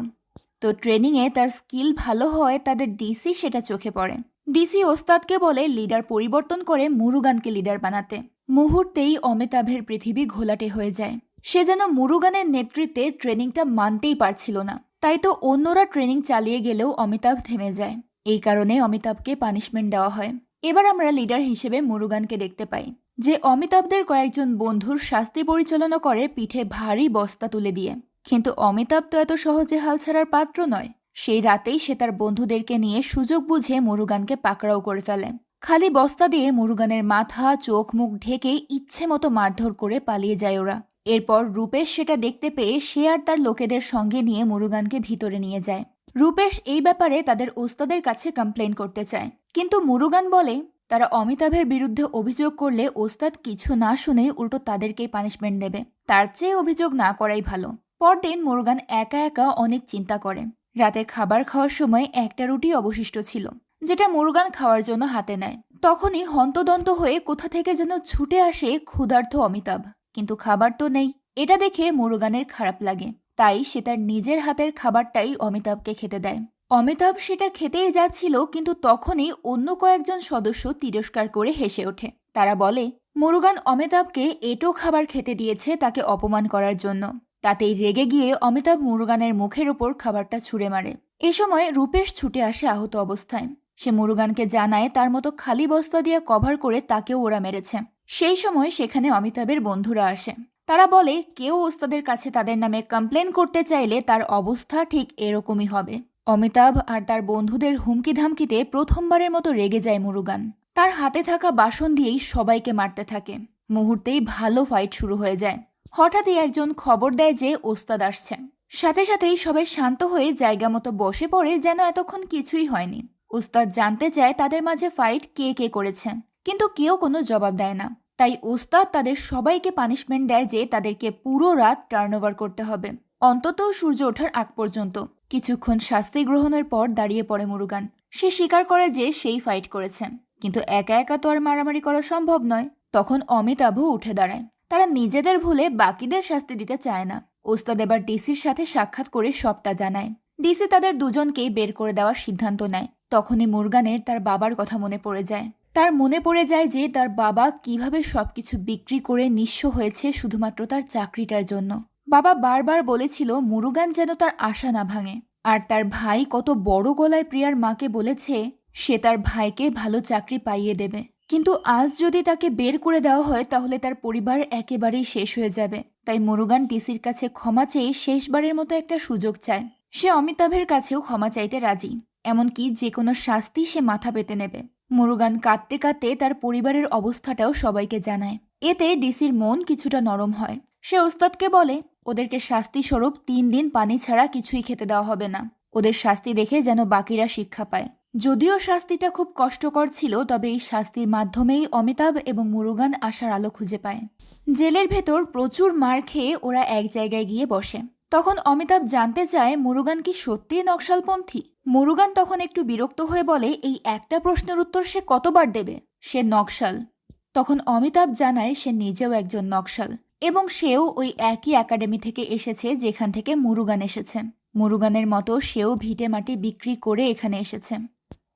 তো ট্রেনিংয়ে তার স্কিল ভালো হয় তাদের ডিসি সেটা চোখে পড়ে। ডিসি ওস্তাদকে বলে লিডার পরিবর্তন করে মুরুগানকে লিডার বানাতে। মুহূর্তেই অমিতাভের পৃথিবী ঘোলাটে হয়ে যায়। সে যেন মুরুগানের নেতৃত্বে ট্রেনিংটা মানতেই পারছিল না। তাই তো অন্যরা ট্রেনিং চালিয়ে গেলেও অমিতাভ থেমে যায়। এই কারণে অমিতাভকে পানিশমেন্ট দেওয়া হয়। এবার আমরা লিডার হিসেবে মুরুগানকে দেখতে পাই, যে অমিতাভদের কয়েকজন বন্ধুর শাস্তি পরিচালনা করে পিঠে ভারী বস্তা তুলে দিয়ে। কিন্তু অমিতাভ তো এত সহজে হাল ছাড়ার পাত্র নয়। সেই রাতেই সে তার বন্ধুদেরকে নিয়ে সুযোগ বুঝে মুরুগানকে পাকড়াও করে ফেলে। খালি বস্তা দিয়ে মুরুগানের মাথা চোখ মুখ ঢেকে ইচ্ছে মতো মারধর করে পালিয়ে যায় ওরা। এরপর রূপেশ সেটা দেখতে পেয়ে সে আর তার লোকেদের সঙ্গে নিয়ে মুরুগানকে ভিতরে নিয়ে যায়। রূপেশ এই ব্যাপারে তাদের ওস্তাদের কাছে কমপ্লেন করতে চায়, কিন্তু মুরুগান বলে তারা অমিতাভের বিরুদ্ধে অভিযোগ করলে ওস্তাদ কিছু না শুনেই উল্টো তাদেরকেই পানিশমেন্ট দেবে, তার চেয়ে অভিযোগ না করাই ভালো। পরদিন মুরুগান একা একা অনেক চিন্তা করে। রাতে খাবার খাওয়ার সময় একটা রুটি অবশিষ্ট ছিল, যেটা মুরুগান খাওয়ার জন্য হাতে নেয়। তখনই হন্তদন্ত হয়ে কোথা থেকে যেন ছুটে আসে ক্ষুধার্ত অমিতাভ, কিন্তু খাবার তো নেই। এটা দেখে মুরুগানের খারাপ লাগে, তাই সে তার নিজের হাতের খাবারটাই অমিতাভকে খেতে দেয়। অমিতাভ সেটা খেতেই যাচ্ছিল, কিন্তু তখনই অন্য কয়েকজন সদস্য তিরস্কার করে হেসে ওঠে। তারা বলে মুরুগান অমিতাভকে এঁটো খাবার খেতে দিয়েছে তাকে অপমান করার জন্য। তাতেই রেগে গিয়ে অমিতাভ মুরুগানের মুখের ওপর খাবারটা ছুঁড়ে মারে। এ সময় রূপেশ ছুটে আসে আহত অবস্থায়। সে মুরুগানকে জানায় তার মতো খালি বস্তা দিয়ে কভার করে তাকেও ওরা মেরেছে। সেই সময় সেখানে অমিতাভের বন্ধুরা আসে। তারা বলে কেউ ওস্তাদের কাছে তাদের নামে কমপ্লেন করতে চাইলে তার অবস্থা ঠিক এরকমই হবে। অমিতাভ আর তার বন্ধুদের হুমকি ধামকিতে প্রথমবারের মতো রেগে যায় মুরুগান। তার হাতে থাকা বাসন দিয়েই সবাইকে মারতে থাকে। মুহূর্তেই ভালো ফাইট শুরু হয়ে যায়। হঠাৎই একজন খবর দেয় যে ওস্তাদ আসছে। সাথে সাথেই সবাই শান্ত হয়ে জায়গা মতো বসে পড়ে, যেন এতক্ষণ কিছুই হয়নি। ওস্তাদ জানতে চায় তাদের মাঝে ফাইট কে কে করেছে, কিন্তু কেউ কোনো জবাব দেয় না। তাই ওস্তাদ তাদের সবাইকে পানিশমেন্ট দেয় যে তাদেরকে পুরো রাত টার্নওভার করতে হবে, অন্তত সূর্য ওঠার আগ পর্যন্ত। কিছুক্ষণ শাস্তি গ্রহণের পর দাঁড়িয়ে পড়ে মুরুগান। সে স্বীকার করে যে সেই ফাইট করেছে, কিন্তু একা একা তো আর মারামারি করা সম্ভব নয়। তখন অমিতাভও উঠে দাঁড়ায়। তারা নিজেদের ভুলে বাকিদের শাস্তি দিতে চায় না। ওস্তাদ এবার ডিসির সাথে সাক্ষাৎ করে সবটা জানায়। ডিসি তাদের দুজনকেই বের করে দেওয়ার সিদ্ধান্ত নেয়। তখনই মুরুগানের তার বাবার কথা মনে পড়ে যায়। তার মনে পড়ে যায় যে তার বাবা কিভাবে সবকিছু বিক্রি করে নিঃস্ব হয়েছে শুধুমাত্র তার চাকরিটার জন্য। বাবা বারবার বলেছিল মুরুগান যেন তার আশা না ভাঙে। আর তার ভাই কত বড় গলায় প্রিয়ার মাকে বলেছে সে তার ভাইকে ভালো চাকরি পাইয়ে দেবে। কিন্তু আজ যদি তাকে বের করে দেওয়া হয় তাহলে তার পরিবার একেবারেই শেষ হয়ে যাবে। তাই মুরুগান ডিসির কাছে ক্ষমা চেয়ে শেষবারের মতো একটা সুযোগ চায়। সে অমিতাভের কাছেও ক্ষমা চাইতে রাজি, এমনকি যে কোনো শাস্তি সে মাথা পেতে নেবে। মুরুগান কাঁদতে কাঁদতে তার পরিবারের অবস্থাটাও সবাইকে জানায়। এতে ডিসির মন কিছুটা নরম হয়। সে ওস্তাদকে বলে ওদেরকে শাস্তি স্বরূপ 3 দিন পানি ছাড়া কিছুই খেতে দেওয়া হবে না। ওদের শাস্তি দেখে যেন বাকিরা শিক্ষা পায়। যদিও শাস্তিটা খুব কষ্টকর ছিল, তবে এই শাস্তির মাধ্যমেই অমিতাভ এবং মুরুগান আশার আলো খুঁজে পায়। জেলের ভেতর প্রচুর মার খেয়ে ওরা এক জায়গায় গিয়ে বসে। তখন অমিতাভ জানতে চায় মুরুগান কি সত্যিই নকশালপন্থী। মুরুগান তখন একটু বিরক্ত হয়ে বলে এই একটা প্রশ্নের উত্তর সে কতবার দেবে, সে নকশাল। তখন অমিতাভ জানায় সে নিজেও একজন নকশাল এবং সেও ওই একই একাডেমি থেকে এসেছে যেখান থেকে মুরুগান এসেছে। মুরুগানের মতো সেও ভিটে মাটি বিক্রি করে এখানে এসেছে।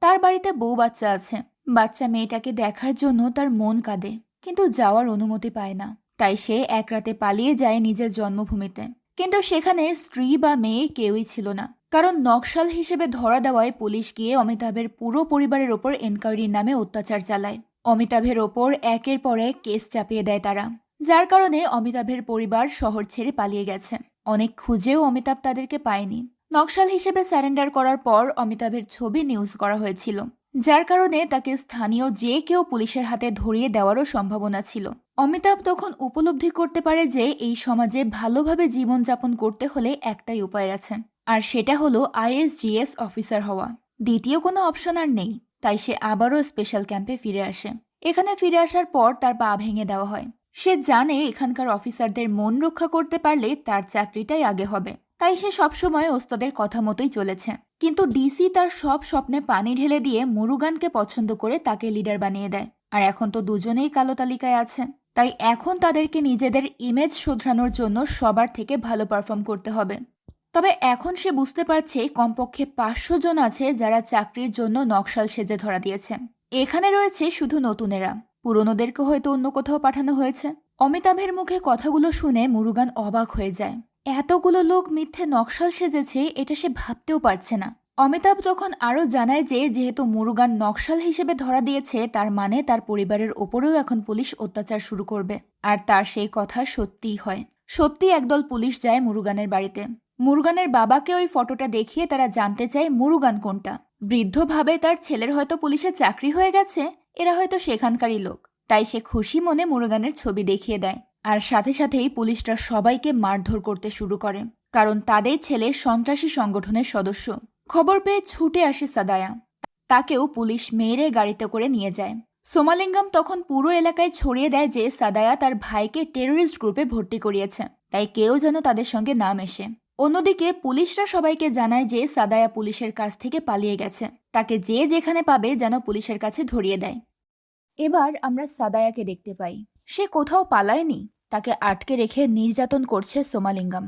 তার বাড়িতে বউ বাচ্চা আছে। বাচ্চা মেয়েটাকে দেখার জন্য তার মন কাঁদে, কিন্তু যাওয়ার অনুমতি পায় না। তাই সে এক রাতে পালিয়ে যায় নিজের জন্মভূমিতে। কিন্তু সেখানে স্ত্রী বা মেয়ে কেউই ছিল না, কারণ নকশাল হিসেবে ধরা দেওয়ায় পুলিশ গিয়ে অমিতাভের পুরো পরিবারের ওপর এনকোয়ারির নামে অত্যাচার চালায়। অমিতাভের ওপর একের পর এক কেস চাপিয়ে দেয় তারা, যার কারণে অমিতাভের পরিবার শহর ছেড়ে পালিয়ে গেছে। অনেক খুঁজেও অমিতাভ তাদেরকে পায়নি। নকশাল হিসেবে স্যারেন্ডার করার পর অমিতাভের ছবি নিউজ করা হয়েছিল, যার কারণে তাকে স্থানীয় যে কেউ পুলিশের হাতে ধরিয়ে দেওয়ারও সম্ভাবনা ছিল। অমিতাভ তখন উপলব্ধি করতে পারে যে এই সমাজে ভালোভাবে জীবনযাপন করতে হলে একটাই উপায় আছে, আর সেটা হলো ISGS অফিসার হওয়া। দ্বিতীয় কোনো অপশন আর নেই। তাই সে আবারও স্পেশাল ক্যাম্পে ফিরে আসে। এখানে ফিরে আসার পর তার পা ভেঙে দেওয়া হয়। সে জানে এখানকার অফিসারদের মন রক্ষা করতে পারলে তার চাকরিটাই আগে হবে। তাই সে সবসময় ওস্তাদের কথা মতোই চলেছে। কিন্তু ডিসি তার সব স্বপ্নে পানি ঢেলে দিয়ে মুরুগানকে পছন্দ করে তাকে লিডার বানিয়ে দেয়। আর এখন তো দুজনেই কালো তালিকায় আছে। তাই এখন তাদেরকে নিজেদের ইমেজ শোধরানোর জন্য সবার থেকে ভালো পারফর্ম করতে হবে। তবে এখন সে বুঝতে পারছে কমপক্ষে 500 জন আছে যারা চাকরির জন্য নকশাল সেজে ধরা দিয়েছে। এখানে রয়েছে শুধু নতুনেরা, পুরনোদেরকে হয়তো অন্য কোথাও পাঠানো হয়েছে। অমিতাভের মুখে কথাগুলো শুনে মুরুগান অবাক হয়ে যায়। এতগুলো লোক মিথ্যে নকশাল সেজেছে এটা সে ভাবতেও পারছে না। অমিতাভ তখন আরও জানায় যে যেহেতু মুরুগান নকশাল হিসেবে ধরা দিয়েছে তার মানে তার পরিবারের ওপরেও এখন পুলিশ অত্যাচার শুরু করবে। আর তার সেই কথা সত্যিই হয়। সত্যি একদল পুলিশ যায় মুরুগানের বাড়িতে। মুরুগানের বাবাকে ওই ফটোটা দেখিয়ে তারা জানতে চায় মুরুগান কোনটা। বৃদ্ধ ভাবে তার ছেলের হয়তো পুলিশে চাকরি হয়ে গেছে, এরা হয়তো সেখানকারই লোক। তাই সে খুশি মনে মুরুগানের ছবি দেখিয়ে দেয়। আর সাথে সাথেই পুলিশরা সবাইকে মারধর করতে শুরু করে, কারণ তাদের ছেলে সন্ত্রাসী সংগঠনের সদস্য। খবর পেয়ে ছুটে আসে সাদায়া। তাকেও পুলিশ মেরে গাড়িতে করে নিয়ে যায়। সোমালিঙ্গম তখন পুরো এলাকায় ছড়িয়ে দেয় যে সাদায়া তার ভাইকে টেররিস্ট গ্রুপে ভর্তি করিয়েছে, তাই কেউ যেন তাদের সঙ্গে না মেশে। অন্যদিকে পুলিশরা সবাইকে জানায় যে সাদায়া পুলিশের কাছ থেকে পালিয়ে গেছে, তাকে যে যেখানে পাবে যেন পুলিশের কাছে ধরিয়ে দেয়। এবার আমরা সাদায়াকে দেখতে পাই। সে কোথাও পালায়নি, তাকে আটকে রেখে নির্যাতন করছে সোমালিঙ্গম।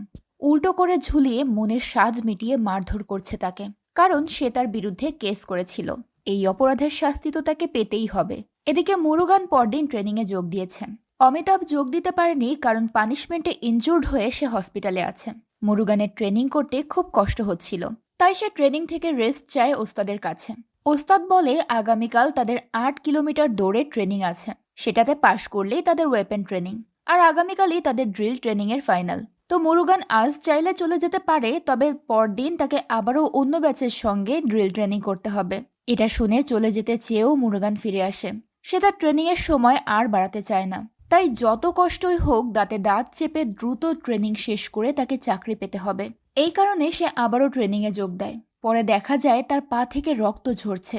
উল্টো করে ঝুলিয়ে মনের স্বাদ মিটিয়ে মারধর করছে তাকে, কারণ সে তার বিরুদ্ধে কেস করেছিল। এই অপরাধের শাস্তি তো তাকে পেতেই হবে। এদিকে মুরুগান পরদিন ট্রেনিংয়ে যোগ দিয়েছে। অমিতাভ যোগ দিতে পারেনি কারণ পানিশমেন্টে ইনজুর্ড হয়ে সে হসপিটালে আছে। মুরুগানের ট্রেনিং করতে খুব কষ্ট হচ্ছিল, তাই সে ট্রেনিং থেকে রেস্ট চায় ওস্তাদের কাছে। ওস্তাদ বলে আগামীকাল তাদের 8 কিলোমিটার দৌড়ে ট্রেনিং আছে, সেটাতে পাশ করলেই তাদের ওয়েপেন ট্রেনিং, আর আগামীকালই তাদের ড্রিল ট্রেনিংয়ের ফাইনাল। তো মুরুগান আজ চাইলে চলে যেতে পারে, তবে পরদিন তাকে আবারও অন্য ব্যাচের সঙ্গে ড্রিল ট্রেনিং করতে হবে। এটা শুনে চলে যেতে চেয়েও মুরুগান ফিরে আসে। সে তার ট্রেনিংয়ের সময় আর বাড়াতে চায় না, তাই যত কষ্টই হোক দাঁতে দাঁত চেপে দ্রুত ট্রেনিং শেষ করে তাকে চাকরি পেতে হবে। এই কারণে সে আবারও ট্রেনিংয়ে যোগ দেয়। পরে দেখা যায় তার পা থেকে রক্ত ঝরছে।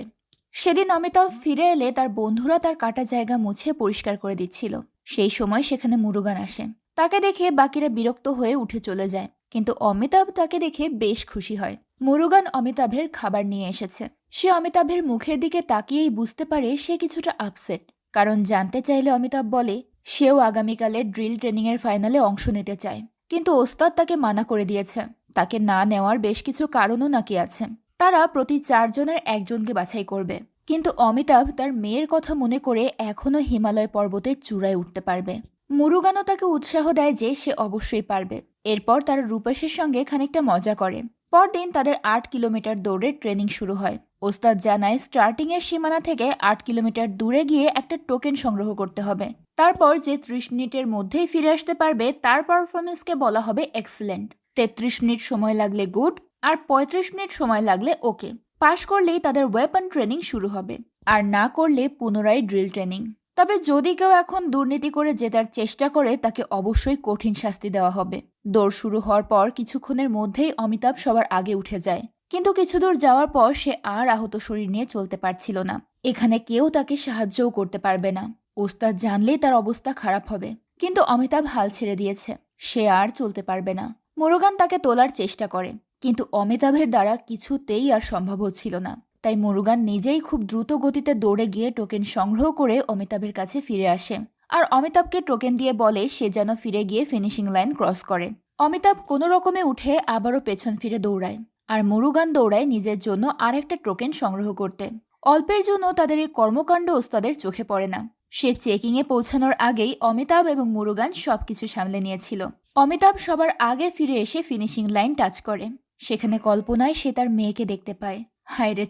সেদিন অমিতাভ ফিরে এলে তার বন্ধুরা তার কাটা জায়গা মুছে পরিষ্কার করে দিচ্ছিল। সেই সময় সেখানে মুরুগান আসে। তাকে দেখে বাকিরা বিরক্ত হয়ে উঠে চলে যায়, কিন্তু অমিতাভ তাকে দেখে বেশ খুশি হয়। মুরুগান অমিতাভের খাবার নিয়ে এসেছে। সে অমিতাভের মুখের দিকে তাকিয়েই বুঝতে পারে সে কিছুটা আপসেট, কারণ জানতে চাইলে অমিতাভ বলে সেও আগামীকালের ড্রিল ট্রেনিংয়ের ফাইনালে অংশ নিতে চায়, কিন্তু ওস্তাদ তাকে মানা করে দিয়েছে। তাকে না নেওয়ার বেশ কিছু কারণও নাকি আছে। তারা প্রতি 4 জনের একজনকে বাছাই করবে, কিন্তু অমিতাভ তার মেয়ের কথা মনে করে এখনও হিমালয় পর্বতের চূড়ায় উঠতে পারবে। মুরুগানও তাকে উৎসাহ দেয় যে সে অবশ্যই পারবে। এরপর তারা রূপেশের সঙ্গে খানিকটা মজা করে। পরদিন তাদের 8 কিলোমিটার দৌড়ের ট্রেনিং শুরু হয়। ওস্তাদ জানায় স্টার্টিংয়ের সীমানা থেকে 8 কিলোমিটার দূরে গিয়ে একটা টোকেন সংগ্রহ করতে হবে। তারপর যে 30 মিনিটের মধ্যেই ফিরে আসতে পারবে তার পারফরমেন্সকে বলা হবে এক্সেলেন্ট। 33 মিনিট সময় লাগলে গুড, আর 35 মিনিট সময় লাগলে ওকে। পাশ করলেই তাদের ওয়েপন ট্রেনিং শুরু হবে, আর না করলে পুনরায় ড্রিল ট্রেনিং। তবে যদি কেউ এখন দুর্নীতি করে জেতার চেষ্টা করে তাকে অবশ্যই কঠিন শাস্তি দেওয়া হবে। দৌড় শুরু হওয়ার পর কিছুক্ষণের মধ্যেই অমিতাভ সবার আগে উঠে যায়, কিন্তু কিছু দূর যাওয়ার পর সে আর আহত শরীর নিয়ে চলতে পারছিল না। এখানে কেউ তাকে সাহায্যও করতে পারবে না। ওস্তাদ জানলেই তার অবস্থা খারাপ হবে, কিন্তু অমিতাভ হাল ছেড়ে দিয়েছে। সে আর চলতে পারবে না। মুরুগান তাকে তোলার চেষ্টা করে, কিন্তু অমিতাভের দ্বারা কিছুতেই আর সম্ভব হচ্ছিল না। তাই মুরুগান নিজেই খুব দ্রুত গতিতে দৌড়ে গিয়ে টোকেন সংগ্রহ করে অমিতাভের কাছে ফিরে আসে, আর অমিতাভকে টোকেন দিয়ে বলে সে যেন ফিরে গিয়ে ফিনিশিং লাইন ক্রস করে। অমিতাভ কোনো রকমে উঠে আবারও পেছন ফিরে দৌড়ায়, আর মুরুগান দৌড়ায় নিজের জন্য আরেকটা টোকেন সংগ্রহ করতে। অল্পের জন্য তাদের এই কর্মকাণ্ড ওস্তাদের চোখে পড়ে না। সে চেকিংয়ে পৌঁছানোর আগেই অমিতাভ এবং মুরুগান সবকিছু সামলে নিয়েছিল। অমিতাভ সবার আগে ফিরে এসে ফিনিশিং লাইন টাচ করে। সেখানে কল্পনায় সে তার মেয়েকে দেখতে পায়। হায় রে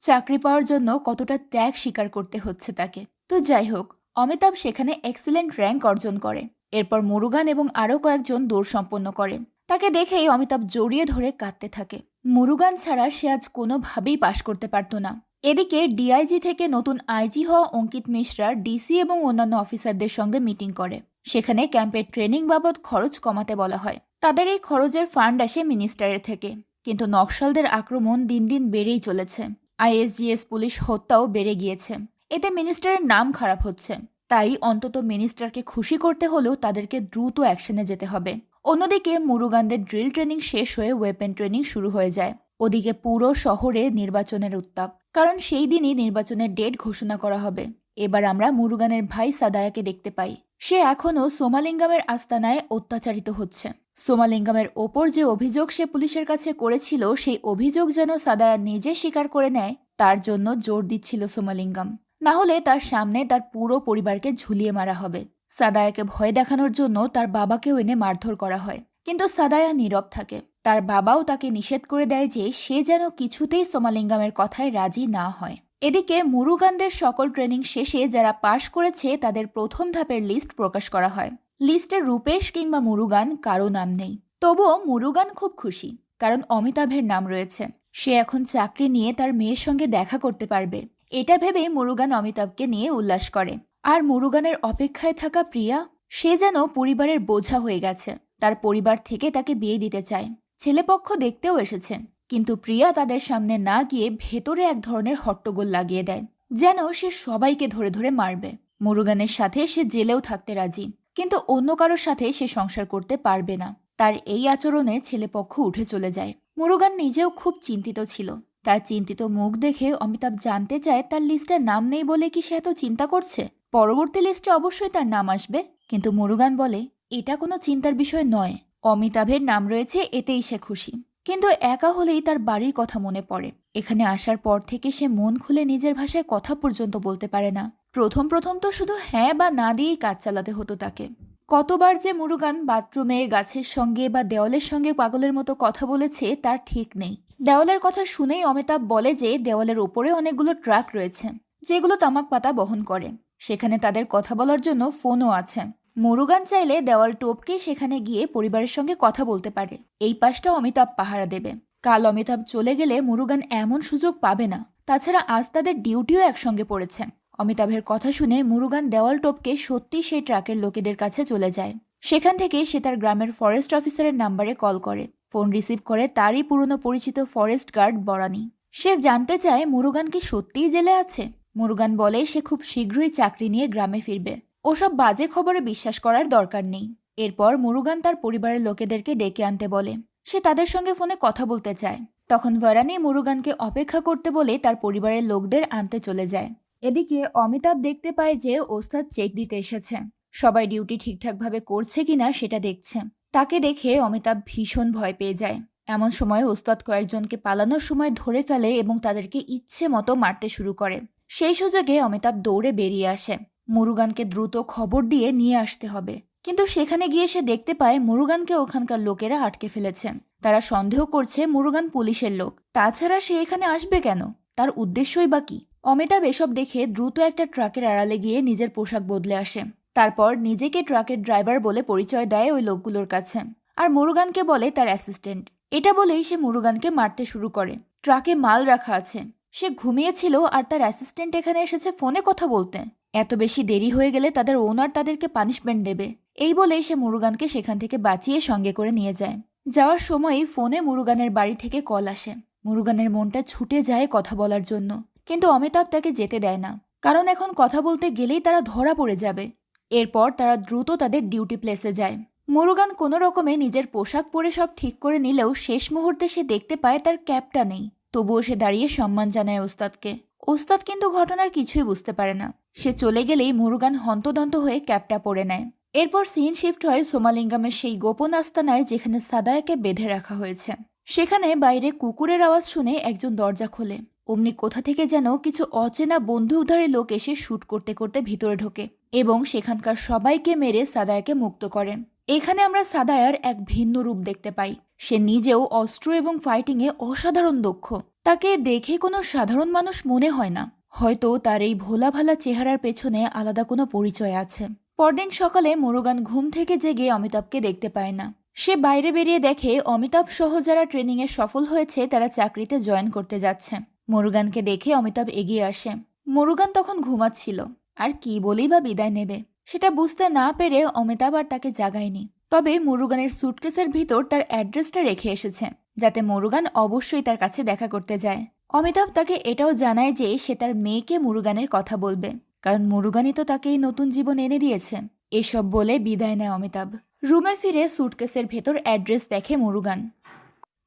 চাকরি পাওয়ার জন্য কতটা ত্যাগ স্বীকার করতে হচ্ছে তাকে। তো যাই হোক, অমিতাভ সেখানে এক্সেলেন্ট র্যাঙ্ক অর্জন করে। এরপর মুরুগান এবং আরও কয়েকজন দৌড় সম্পন্ন করে। তাকে দেখেই অমিতাভ জড়িয়ে ধরে কাঁদতে থাকে। মুরুগান ছাড়া সে আজ কোনোভাবেই পাশ করতে পারত না। এদিকে ডিআইজি থেকে নতুন আইজি হওয়া অঙ্কিত মিশ্রা ডিসি এবং অন্যান্য অফিসারদের সঙ্গে মিটিং করে। সেখানে ক্যাম্পের ট্রেনিং বাবদ খরচ কমাতে বলা হয়। তাদের এই খরচের ফান্ড আসে মিনিস্টারের থেকে, কিন্তু নকশালদের আক্রমণ দিন দিন বেড়েই চলেছে। আইএসজিএস পুলিশ হত্যাও বেড়ে গিয়েছে। এতে মিনিস্টারের নাম খারাপ হচ্ছে। তাই অন্তত মিনিস্টারকে খুশি করতে হলেও তাদেরকে দ্রুত অ্যাকশনে যেতে হবে। অন্যদিকে মুরুগানদের ড্রিল ট্রেনিং শেষ হয়ে ওয়েপেন ট্রেনিং শুরু হয়ে যায়। ওদিকে পুরো শহরে নির্বাচনের উত্তাপ, কারণ সেই দিনই নির্বাচনের ডেট ঘোষণা করা হবে। এবার আমরা মুরুগানের ভাই সাদায়াকে দেখতে পাই। সে এখনও সোমালিঙ্গামের আস্তানায় অত্যাচারিত হচ্ছে। সোমালিঙ্গামের ওপর যে অভিযোগ সে পুলিশের কাছে করেছিল সেই অভিযোগ যেন সাদায়া নিজে স্বীকার করে নেয়, তার জন্য জোর দিচ্ছিল সোমালিঙ্গাম। না হলে তার সামনে তার পুরো পরিবারকে ঝুলিয়ে মারা হবে। সাদায়াকে ভয় দেখানোর জন্য তার বাবাকেও এনে মারধর করা হয়। কিন্তু সাদায়া নীরব থাকে। তার বাবাও তাকে নিষেধ করে দেয় যে সে যেন কিছুতেই সোমালিঙ্গামের কথায় রাজি না হয়। এদিকে মুরুগানদের সকল ট্রেনিং শেষে যারা পাশ করেছে তাদের প্রথম ধাপের লিস্ট প্রকাশ করা হয়। লিস্টে রূপেশ কিংবা মুরুগান কারো নাম নেই। তবুও মুরুগান খুব খুশি, কারণ অমিতাভের নাম রয়েছে। সে এখন চাকরি নিয়ে তার মেয়ের সঙ্গে দেখা করতে পারবে। এটা ভেবে মুরুগান অমিতাভকে নিয়ে উল্লাস করে। আর মুরুগানের অপেক্ষায় থাকা প্রিয়া, সে যেন পরিবারের বোঝা হয়ে গেছে। তার পরিবার থেকে তাকে বিয়ে দিতে চায়। ছেলেপক্ষ দেখতেও এসেছে, কিন্তু প্রিয়া তাদের সামনে না গিয়ে ভেতরে এক ধরনের হট্টগোল লাগিয়ে দেয়, যেন সে সবাইকে ধরে ধরে মারবে। মুরুগানের সাথে সে জেলেও থাকতে রাজি, কিন্তু অন্য কারোর সাথে সে সংসার করতে পারবে না। তার এই আচরণে ছেলেপক্ষ উঠে চলে যায়। মুরুগান নিজেও খুব চিন্তিত ছিল। তার চিন্তিত মুখ দেখে অমিতাভ জানতে চায় তার লিস্টে নাম নেই বলে কি সে এত চিন্তা করছে। পরবর্তী লিস্টে অবশ্যই তার নাম আসবে, কিন্তু মুরুগান বলে এটা কোনো চিন্তার বিষয় নয়। অমিতাভের নাম রয়েছে, এতেই সে খুশি। কিন্তু একা হলেই তার বাড়ির কথা মনে পড়ে। এখানে আসার পর থেকে সে মন খুলে নিজের ভাষায় কথা পর্যন্ত বলতে পারে না। প্রথম প্রথম তো শুধু হ্যাঁ বা না দিয়েই কাজ চালাতে হতো তাকে। কতবার যে মুরুগান বাথরুমে গাছের সঙ্গে বা দেওয়ালের সঙ্গে পাগলের মতো কথা বলেছে তার ঠিক নেই। দেওয়ালের কথা শুনেই অমিতাভ বলে যে দেওয়ালের ওপরে অনেকগুলো ট্রাক রয়েছে যেগুলো তামাক পাতা বহন করে। সেখানে তাদের কথা বলার জন্য ফোনও আছে। মুরুগান চাইলে দেওয়াল টোপকে সেখানে গিয়ে পরিবারের সঙ্গে কথা বলতে পারে। এই পাশটা অমিতাভ পাহারা দেবে। কাল অমিতাভ চলে গেলে মুরুগান এমন সুযোগ পাবে না। তাছাড়া আজ তাদের ডিউটিও একসঙ্গে পড়েছে। অমিতাভের কথা শুনে মুরুগান দেওয়াল টোপকে সত্যি সেই ট্রাকের লোকেদের কাছে চলে যায়। সেখান থেকে সে তার গ্রামের ফরেস্ট অফিসারের নাম্বারে কল করে। ফোন রিসিভ করে তারই পুরনো পরিচিত ফরেস্ট গার্ড বরানি। সে জানতে চায় মুরুগান কি সত্যিই জেলে আছে। মুরুগান বলে সে খুব শীঘ্রই চাকরি নিয়ে গ্রামে ফিরবে। ওসব বাজে খবরে বিশ্বাস করার দরকার নেই। এরপর মুরুগান তার পরিবারের লোকেদেরকে ডেকে আনতে বলে। সে তাদের সঙ্গে ফোনে কথা বলতে চায়। তখন ভরানি মুরুগানকে অপেক্ষা করতে বলে তার পরিবারের লোকদের আনতে চলে যায়। এদিকে অমিতাভ দেখতে পায় যে ওস্তাদ চেক দিতে এসেছে। সবাই ডিউটি ঠিকঠাকভাবে করছে কিনা সেটা দেখছে। তাকে দেখে অমিতাভ ভীষণ ভয় পেয়ে যায়। এমন সময় ওস্তাদ কয়েকজনকে পালানোর সময় ধরে ফেলে এবং তাদেরকে ইচ্ছে মতো মারতে শুরু করে। সেই সুযোগে অমিতাভ দৌড়ে বেরিয়ে আসে। মুরুগানকে দ্রুত খবর দিয়ে নিয়ে আসতে হবে। কিন্তু সেখানে গিয়ে সে দেখতে পায় মুরুগানকে ওখানকার লোকেরা আটকে ফেলেছে। তারা সন্দেহ করছে মুরুগান পুলিশের লোক। তাছাড়া সে এখানে আসবে কেন? তার উদ্দেশ্যই বা কি? অমিতাভ এসব দেখে দ্রুত একটা ট্রাকের আড়ালে গিয়ে নিজের পোশাক বদলে আসে। তারপর নিজেকে ট্রাকের ড্রাইভার বলে পরিচয় দেয় ওই লোকগুলোর কাছে। আর মুরুগানকে বলে তার অ্যাসিস্ট্যান্ট। এটা বলেই সে মুরুগানকে মারতে শুরু করে। ট্রাকে মাল রাখা আছে। সে ঘুমিয়েছিল আর তার অ্যাসিস্ট্যান্ট এখানে এসেছে ফোনে কথা বলতে। এত বেশি দেরি হয়ে গেলে তাদের ওনার তাদেরকে পানিশমেন্ট দেবে। এই বলেই সে মুরুগানকে সেখান থেকে বাঁচিয়ে সঙ্গে করে নিয়ে যায়। যাওয়ার সময়ই ফোনে মুরুগানের বাড়ি থেকে কল আসে। মুরুগানের মনটা ছুটে যায় কথা বলার জন্য, কিন্তু অমিতাভ তাকে যেতে দেয় না, কারণ এখন কথা বলতে গেলেই তারা ধরা পড়ে যাবে। এরপর তারা দ্রুত তাদের ডিউটি প্লেসে যায়। মুরুগান কোনো রকমে নিজের পোশাক পরে সব ঠিক করে নিলেও শেষ মুহূর্তে সে দেখতে পায় তার ক্যাপটা নেই। তবুও সে দাঁড়িয়ে সম্মান জানায় ওস্তাদকে। ওস্তাদ কিন্তু ঘটনার কিছুই বুঝতে পারে না। সে চলে গেলেই মুরুগান হন্তদন্ত হয়ে ক্যাপটা পরে নেয়। এরপর সিন শিফট হয় সোমালিঙ্গামের সেই গোপন আস্তানায় যেখানে সাদায়াকে বেঁধে রাখা হয়েছে। সেখানে বাইরে কুকুরের আওয়াজ শুনে একজন দরজা খোলে। অমনি কোথা থেকে যেন কিছু অচেনা বন্দুকধারী লোক এসে শুট করতে করতে ভিতরে ঢোকে এবং সেখানকার সবাইকে মেরে সাদায়াকে মুক্ত করে। এখানে আমরা সাদায়ার এক ভিন্ন রূপ দেখতে পাই। সে নিজেও অস্ত্র এবং ফাইটিংয়ে অসাধারণ দক্ষ। তাকে দেখে কোনো সাধারণ মানুষ মনে হয় না। হয়তো তার এই ভোলা ভালা চেহারার পেছনে আলাদা কোনো পরিচয় আছে। পরদিন সকালে মুরুগান ঘুম থেকে জেগে অমিতাভকে দেখতে পায় না। সে বাইরে বেরিয়ে দেখে অমিতাভ সহ যারা ট্রেনিংয়ে সফল হয়েছে তারা চাকরিতে জয়েন করতে যাচ্ছে। মুরুগানকে দেখে অমিতাভ এগিয়ে আসে। মুরুগান তখন ঘুমাচ্ছিল, আর কি বলেই বা বিদায় নেবে সেটা বুঝতে না পেরে অমিতাভ আর তাকে জাগায়নি। তবে মুরুগানের সুটকেসের ভিতর তার অ্যাড্রেসটা রেখে এসেছে, যাতে মুরুগান অবশ্যই তার কাছে দেখা করতে যায়। অমিতাভ তাকে এটাও জানায় যে সে তার মেয়েকে মুরুগানের কথা বলবে, কারণ মুরুগানই তো তাকে এই নতুন জীবন এনে দিয়েছে। এসব বলে বিদায় নেয় অমিতাভ। রুমে ফিরে সুটকেসের ভেতর অ্যাড্রেস দেখে মুরুগান।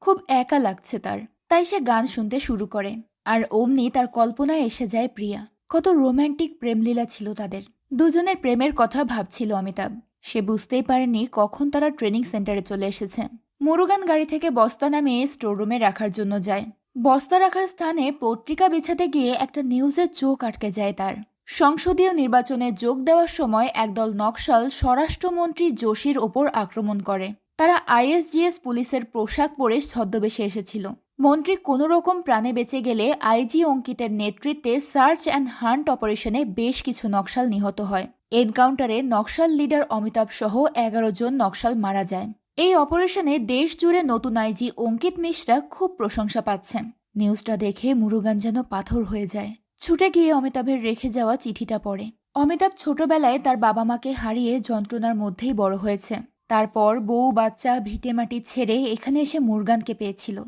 খুব একা লাগছে তার, তাই সে গান শুনতে শুরু করে। আর অমনি তার কল্পনায় এসে যায় প্রিয়া। কত রোম্যান্টিক প্রেমলীলা ছিল তাদের। দুজনের প্রেমের কথা ভাবছিল অমিতাভ। সে বুঝতেই পারেনি কখন তারা ট্রেনিং সেন্টারে চলে এসেছে। মুরুগান গাড়ি থেকে বস্তা নামিয়ে স্টোররুমে রাখার জন্য যায়। বস্তা রাখার স্থানে পত্রিকা বিছাতে গিয়ে একটা নিউজের চোখ আটকে যায় তার। সংসদীয় নির্বাচনে যোগ দেওয়ার সময় একদল নকশাল স্বরাষ্ট্রমন্ত্রী যোশীর ওপর আক্রমণ করে। তারা আইএসজিএস পুলিশের পোশাক পরে ছদ্মবেশে এসেছিল। মন্ত্রী কোনো রকম প্রাণে বেঁচে গেলে আইজি অঙ্কিতের নেতৃত্বে সার্চ অ্যান্ড হান্ট অপারেশনে বেশ কিছু নকশাল নিহত হয়। এনকাউন্টারে নকশাল লিডার অমিতাভ সহ 11 জন নকশাল মারা যায়। এই অপারেশনে দেশ জুড়ে নতুন আইজি অঙ্কিত মিশ্রা খুব প্রশংসা পাচ্ছেন। নিউজটা দেখে মুরুগান যেন পাথর হয়ে যায়। ছুটে গিয়ে অমিতাভের রেখে যাওয়া চিঠিটা পড়ে। অমিতাভ ছোটবেলায় তার বাবা মাকে হারিয়ে যন্ত্রণার মধ্যেই বড় হয়েছে। তারপর বউ বাচ্চা ভিটেমাটি ছেড়ে এখানে এসে মুরুগানকে পেয়েছিল।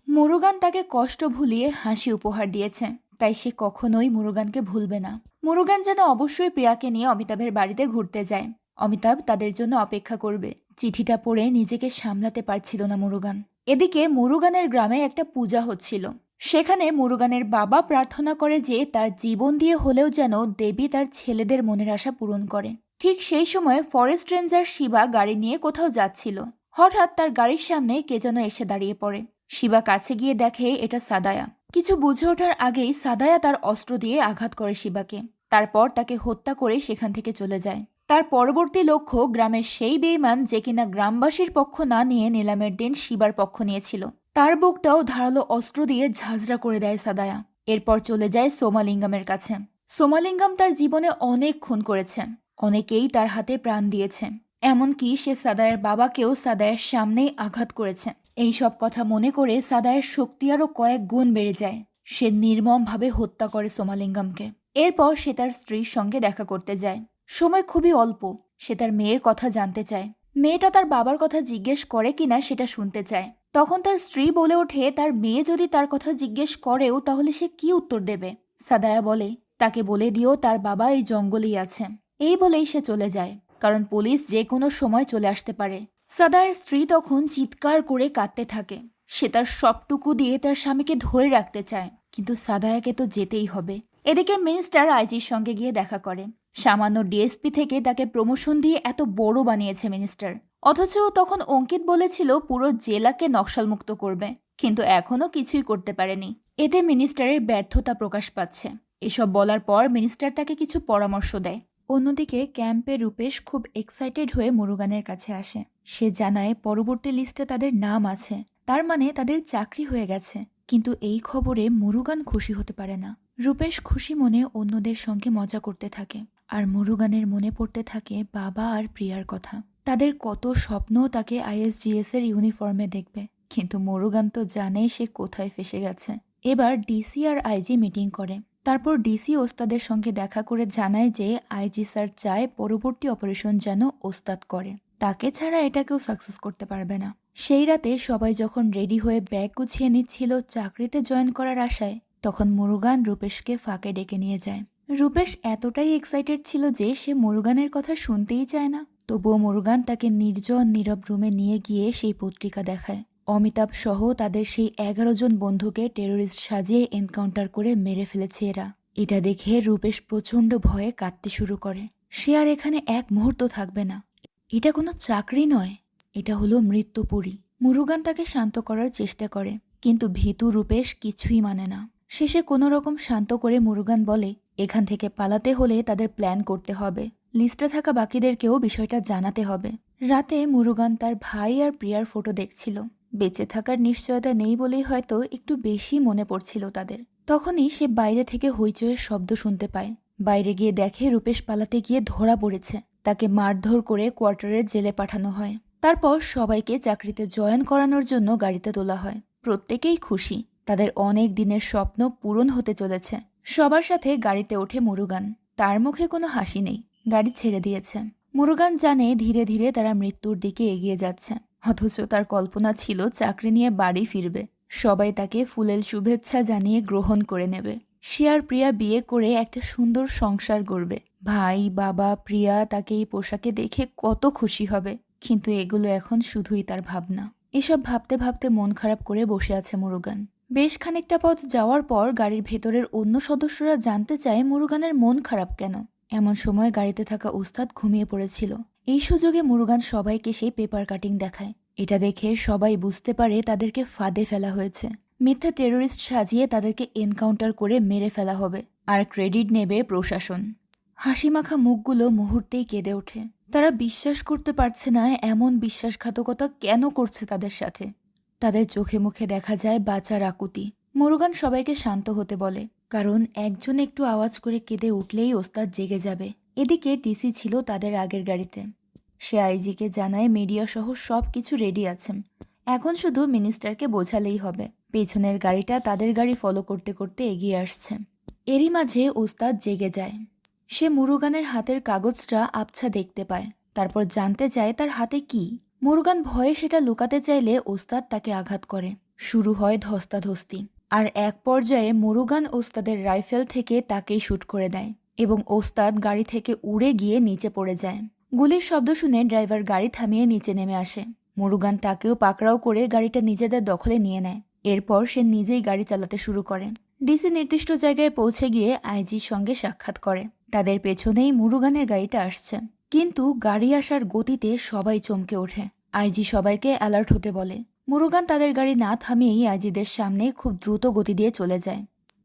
মুরুগান তাকে কষ্ট ভুলিয়ে হাসি উপহার দিয়েছে, তাই সে কখনোই মুরুগানকে ভুলবে না। মুরুগান যেন অবশ্যই প্রিয়াকে নিয়ে অমিতাভের বাড়িতে ঘুরতে যায়। অমিতাভ তাদের জন্য অপেক্ষা করবে। চিঠিটা পড়ে নিজেকে সামলাতে পারছিল না মুরুগান। এদিকে মুরুগানের গ্রামে একটা পূজা হচ্ছিল। সেখানে মুরুগানের বাবা প্রার্থনা করে যে তার জীবন দিয়ে হলেও যেন দেবী তার ছেলেদের মনের আশা পূরণ করে। ঠিক সেই সময় ফরেস্ট রেঞ্জার শিবা গাড়ি নিয়ে কোথাও যাচ্ছিল। হঠাৎ তার গাড়ির সামনে কে যেন এসে দাঁড়িয়ে পড়ে। শিবা কাছে গিয়ে দেখে এটা সাদায়া। কিছু বুঝে ওঠার আগেই সাদায়া তার অস্ত্র দিয়ে আঘাত করে শিবাকে। তারপর তাকে হত্যা করে সেখান থেকে চলে যায়। তার পরবর্তী লক্ষ্য গ্রামের সেই বেঈমান যে কিনা গ্রামবাসীর পক্ষ না নিয়ে নিলামের দিন শিবার পক্ষ নিয়েছিল। তার বুকটাও ধারালো অস্ত্র দিয়ে ঝাঁঝরা করে দেয় সাদায়া। এরপর চলে যায় সোমালিঙ্গামের কাছে। সোমালিঙ্গাম তার জীবনে অনেক খুন করেছে। অনেকেই তার হাতে প্রাণ দিয়েছে। এমনকি সে সাদায়ের বাবাকেও সাদায়ের সামনেই আঘাত করেছে। এই সব কথা মনে করে সাদায়ের শক্তি আরও কয়েক গুণ বেড়ে যায়। সে নির্মমভাবে হত্যা করে সোমালিঙ্গামকে। এরপর সে তার স্ত্রীর সঙ্গে দেখা করতে যায়। সময় খুবই অল্প। সে তার মেয়ের কথা জানতে চায়। মেয়েটা তার বাবার কথা জিজ্ঞেস করে কিনা সেটা শুনতে চায়। তখন তার স্ত্রী বলে ওঠে তার মেয়ে যদি তার কথা জিজ্ঞেস করেও তাহলে সে কি উত্তর দেবে। সাদায়া বলে তাকে বলে দিও তার বাবা এই জঙ্গলেই আছে। এই বলেই সে চলে যায়, কারণ পুলিশ যে কোনো সময় চলে আসতে পারে। সাদায়ের স্ত্রী তখন চিৎকার করে কাঁদতে থাকে। সে তার সবটুকু দিয়ে তার স্বামীকে ধরে রাখতে চায়, কিন্তু সাদায়াকে তো যেতেই হবে। এদিকে মিনিস্টার আইজির সঙ্গে গিয়ে দেখা করে। সামান্য ডিএসপি থেকে তাকে প্রমোশন দিয়ে এত বড় বানিয়েছে মিনিস্টার। অথচ তখন অঙ্কিত বলেছিল পুরো জেলাকে নকশালমুক্ত করবে, কিন্তু এখনো কিছুই করতে পারেনি। এতে মিনিস্টারের ব্যর্থতা প্রকাশ পাচ্ছে। এসব বলার পর মিনিস্টার তাকে কিছু পরামর্শ দেয়। অন্যদিকে ক্যাম্পে রূপেশ খুব এক্সাইটেড হয়ে মুরুগানের কাছে আসে। সে জানায় পরবর্তী লিস্টে তাদের নাম আছে, তার মানে তাদের চাকরি হয়ে গেছে। কিন্তু এই খবরে মুরুগান খুশি হতে পারে না। রূপেশ খুশি মনে অন্যদের সঙ্গে মজা করতে থাকে, আর মুরুগানের মনে পড়তে থাকে বাবা আর প্রিয়ার কথা। তাদের কত স্বপ্ন তাকে আইএসজিএস এর ইউনিফর্মে দেখবে, কিন্তু মুরুগান তো জানে সে কোথায় ফেসে গেছে। এবার ডিসি আর আইজি মিটিং করে। তারপর ডিসি ওস্তাদের সঙ্গে দেখা করে জানায় যে আইজি স্যার চায় পরবর্তী অপারেশন যেন ওস্তাদ করে। তাকে ছাড়া এটা কেউ সাকসেস করতে পারবে না। সেই রাতে সবাই যখন রেডি হয়ে ব্যাগ গুছিয়ে নিচ্ছিল চাকরিতে জয়েন করার আশায়, তখন মুরুগান রূপেশকে ফাঁকে ডেকে নিয়ে যায়। রূপেশ এতটাই এক্সাইটেড ছিল যে সে মুরুগানের কথা শুনতেই চায় না। তবুও মুরুগান তাকে নির্জন নীরব রুমে নিয়ে গিয়ে সেই পত্রিকা দেখায়। অমিতাভ সহ তাদের সেই 11 জন বন্ধুকে টেরোরিস্ট সাজিয়ে এনকাউন্টার করে মেরে ফেলেছে এরা। এটা দেখে রূপেশ প্রচণ্ড ভয়ে কাঁদতে শুরু করে। সে আর এখানে এক মুহূর্ত থাকবে না। এটা কোনো চাকরি নয়, এটা হলো মৃত্যুপুরী। মুরুগান তাকে শান্ত করার চেষ্টা করে, কিন্তু ভীতু রূপেশ কিছুই মানে না। শেষে কোনো রকম শান্ত করে মুরুগান বলে এখান থেকে পালাতে হলে তাদের প্ল্যান করতে হবে। লিস্টে থাকা বাকিদেরকেও বিষয়টা জানাতে হবে। রাতে মুরুগান তার ভাই আর প্রিয়ার ফটো দেখছিল। বেঁচে থাকার নিশ্চয়তা নেই বলেই হয়তো একটু বেশি মনে পড়ছিল তাদের। তখনই সে বাইরে থেকে হইচইয়ের শব্দ শুনতে পায়। বাইরে গিয়ে দেখে রূপেশ পালাতে গিয়ে ধরা পড়েছে। তাকে মারধর করে কোয়ার্টারের জেলে পাঠানো হয়। তারপর সবাইকে চাকরিতে জয়েন করানোর জন্য গাড়িতে তোলা হয়। প্রত্যেকেই খুশি, তাদের অনেক দিনের স্বপ্ন পূরণ হতে চলেছে। সবার সাথে গাড়িতে ওঠে মুরুগান। তার মুখে কোনো হাসি নেই, গাড়ি ছেড়ে দিয়েছে। মুরুগান জানে ধীরে ধীরে তারা মৃত্যুর দিকে এগিয়ে যাচ্ছে। অথচ তার কল্পনা ছিল চাকরি নিয়ে বাড়ি ফিরবে। সবাই তাকে ফুলেল শুভেচ্ছা জানিয়ে গ্রহণ করে নেবে। সে আর প্রিয়া বিয়ে করে একটা সুন্দর সংসার গড়বে। ভাই, বাবা, প্রিয়া তাকে এই পোশাকে দেখে কত খুশি হবে। কিন্তু এগুলো এখন শুধুই তার ভাবনা। এসব ভাবতে ভাবতে মন খারাপ করে বসে আছে মুরুগান। বেশ খানিকটা পথ যাওয়ার পর গাড়ির ভেতরের অন্য সদস্যরা জানতে চায় মুরুগানের মন খারাপ কেন। এমন সময় গাড়িতে থাকা উস্তাদ ঘুমিয়ে পড়েছিল। এই সুযোগে মুরুগান সবাইকে সেই পেপার কাটিং দেখায়। এটা দেখে সবাই বুঝতে পারে তাদেরকে ফাঁদে ফেলা হয়েছে। মিথ্যা টেরোরিস্ট সাজিয়ে তাদেরকে এনকাউন্টার করে মেরে ফেলা হবে, আর ক্রেডিট নেবে প্রশাসন। হাসিমাখা মুখগুলো মুহূর্তেই কেঁদে ওঠে। তারা বিশ্বাস করতে পারছে না এমন বিশ্বাসঘাতকতা কেন করছে তাদের সাথে। তাদের চোখে মুখে দেখা যায় বাঁচার আকুতি। মুরুগান সবাইকে শান্ত হতে বলে, কারণ একজন একটু আওয়াজ করে কেঁদে উঠলেই ওস্তাদ জেগে যাবে। এদিকে ডিসি ছিল তাদের আগের গাড়িতে। সে আইজিকে জানায় মিডিয়া সহ সব কিছু রেডি আছেন, এখন শুধু মিনিস্টারকে বোঝালেই হবে। পেছনের গাড়িটা তাদের গাড়ি ফলো করতে করতে এগিয়ে আসছে। এরই মাঝে ওস্তাদ জেগে যায়। সে মুরুগানের হাতের কাগজটা আবছা দেখতে পায়, তারপর জানতে চায় তার হাতে কি। মুরুগান ভয়ে সেটা লুকাতে চাইলে ওস্তাদ তাকে আঘাত করে। শুরু হয় ধস্তাধস্তি, আর এক পর্যায়ে মুরুগান ওস্তাদের রাইফেল থেকে তাকেই শুট করে দেয় এবং ওস্তাদ গাড়ি থেকে উড়ে গিয়ে নিচে পড়ে যায়। গুলির শব্দ শুনে ড্রাইভার গাড়ি থামিয়ে নিচে নেমে আসে। মুরুগান তাকেও পাকড়াও করে গাড়িটা নিজেদের দখলে নিয়ে নেয়। এরপর সে নিজেই গাড়ি চালাতে শুরু করে। ডিসি নির্দিষ্ট জায়গায় পৌঁছে গিয়ে আইজির সঙ্গে সাক্ষাৎ করে। তাদের পেছনেই মুরুগানের গাড়িটা আসছে, কিন্তু গাড়ি আসার গতিতে সবাই চমকে ওঠে। আইজি সবাইকে অ্যালার্ট হতে বলে। মুরুগান তাদের গাড়ি না থামিয়েই আইজিদের সামনে খুব দ্রুত গতি দিয়ে চলে যায়।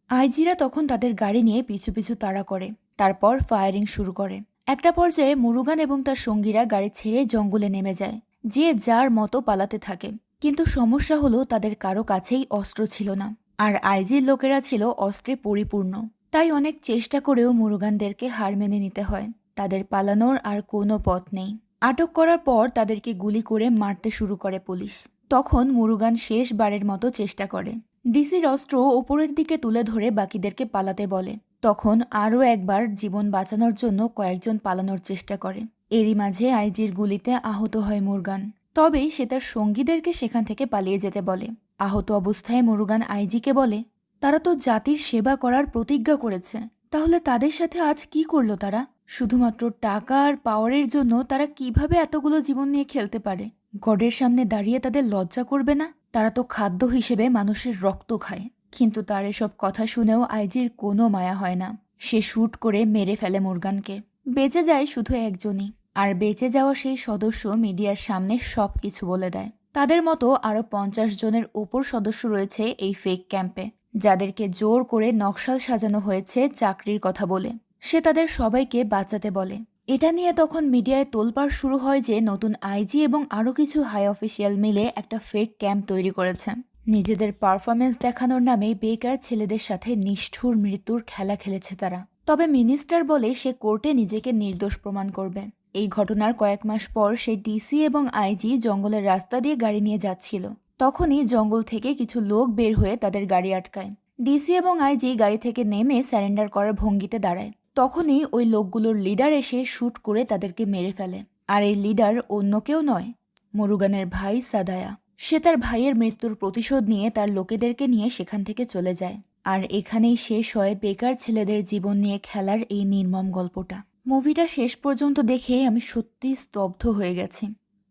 আইজিরা তখন তাদের গাড়ি নিয়ে পিছু পিছু তাড়া করে, তারপর ফায়ারিং শুরু করে। একটা পর্যায়ে মুরুগান এবং তার সঙ্গীরা গাড়ি ছেড়ে জঙ্গলে নেমে যায়, যে যার মতো পালাতে থাকে। কিন্তু সমস্যা হলো তাদের কারো কাছেই অস্ত্র ছিল না, আর আইজির লোকেরা ছিল অস্ত্রে পরিপূর্ণ। তাই অনেক চেষ্টা করেও মুরুগানদেরকে হার মেনে নিতে হয়। তাদের পালানোর আর কোনো পথ নেই। আটক করার পর তাদেরকে গুলি করে মারতে শুরু করে পুলিশ। তখন মুরুগান শেষবারের মতো চেষ্টা করে। ডিসির অস্ত্র ওপরের দিকে তুলে ধরে বাকিদেরকে পালাতে বলে। তখন আরও একবার জীবন বাঁচানোর জন্য কয়েকজন পালানোর চেষ্টা করে। এরই মাঝে আইজির গুলিতে আহত হয় মুরুগান। তবে সে তার সঙ্গীদেরকে সেখান থেকে পালিয়ে যেতে বলে। আহত অবস্থায় মুরুগান আইজিকে বলে, তারা তো জাতির সেবা করার প্রতিজ্ঞা করেছে, তাহলে তাদের সাথে আজ কি করলো তারা? শুধুমাত্র টাকা আর পাওয়ারের জন্য তারা কিভাবে এতগুলো জীবন নিয়ে খেলতে পারে? গডের সামনে দাঁড়িয়ে তাদের লজ্জা করবে না? তারা তো খাদ্য হিসেবে মানুষের রক্ত খায়। কিন্তু তার এসব কথা শুনেও আইজির কোনো মায়া হয় না। সে শুট করে মেরে ফেলে মুরগানকে। বেঁচে যায় শুধু একজনই, আর বেঁচে যাওয়া সেই সদস্য মিডিয়ার সামনে সবকিছু বলে দেয়। তাদের মতো আরও 50 জনের ওপর সদস্য রয়েছে এই ফেক ক্যাম্পে, যাদেরকে জোর করে নকশাল সাজানো হয়েছে চাকরির কথা বলে। সে তাদের সবাইকে বাঁচাতে বলে। এটা নিয়ে তখন মিডিয়ায় তোলপাড় শুরু হয় যে নতুন আইজি এবং আরও কিছু হাই অফিসিয়াল মিলে একটা ফেক ক্যাম্প তৈরি করেছে। নিজেদের পারফরমেন্স দেখানোর নামে বেকার ছেলেদের সাথে নিষ্ঠুর মৃত্যুর খেলা খেলেছে তারা। তবে মিনিস্টার বলে সে কোর্টে নিজেকে নির্দোষ প্রমাণ করবে। এই ঘটনার কয়েক মাস পর সে ডিসি এবং আইজি জঙ্গলের রাস্তা দিয়ে গাড়ি নিয়ে যাচ্ছিল। তখনই জঙ্গল থেকে কিছু লোক বের হয়ে তাদের গাড়ি আটকায়। ডিসি এবং আইজি গাড়ি থেকে নেমে স্যারেন্ডার করার ভঙ্গিতে দাঁড়ায়। তখনই ওই লোকগুলোর লিডার এসে শুট করে তাদেরকে মেরে ফেলে। আর এই লিডার অন্য কেউ নয়, মুরুগানের ভাই সাদায়া। সে তার ভাইয়ের মৃত্যুর প্রতিশোধ নিয়ে তার লোকেদেরকে নিয়ে সেখান থেকে চলে যায়। আর এখানেই শেষ হয় বেকার ছেলেদের জীবন নিয়ে খেলার এই নির্মম গল্পটা। মুভিটা শেষ পর্যন্ত দেখে আমি সত্যি স্তব্ধ হয়ে গেছি।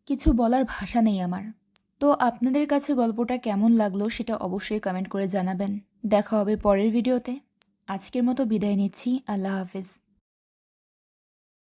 কিছু বলার ভাষা নেই আমার। তো আপনাদের কাছে গল্পটা কেমন লাগলো সেটা অবশ্যই কমেন্ট করে জানাবেন। দেখা হবে পরের ভিডিওতে। আজকের মতো বিদায় নিচ্ছি। আল্লাহ হাফেজ।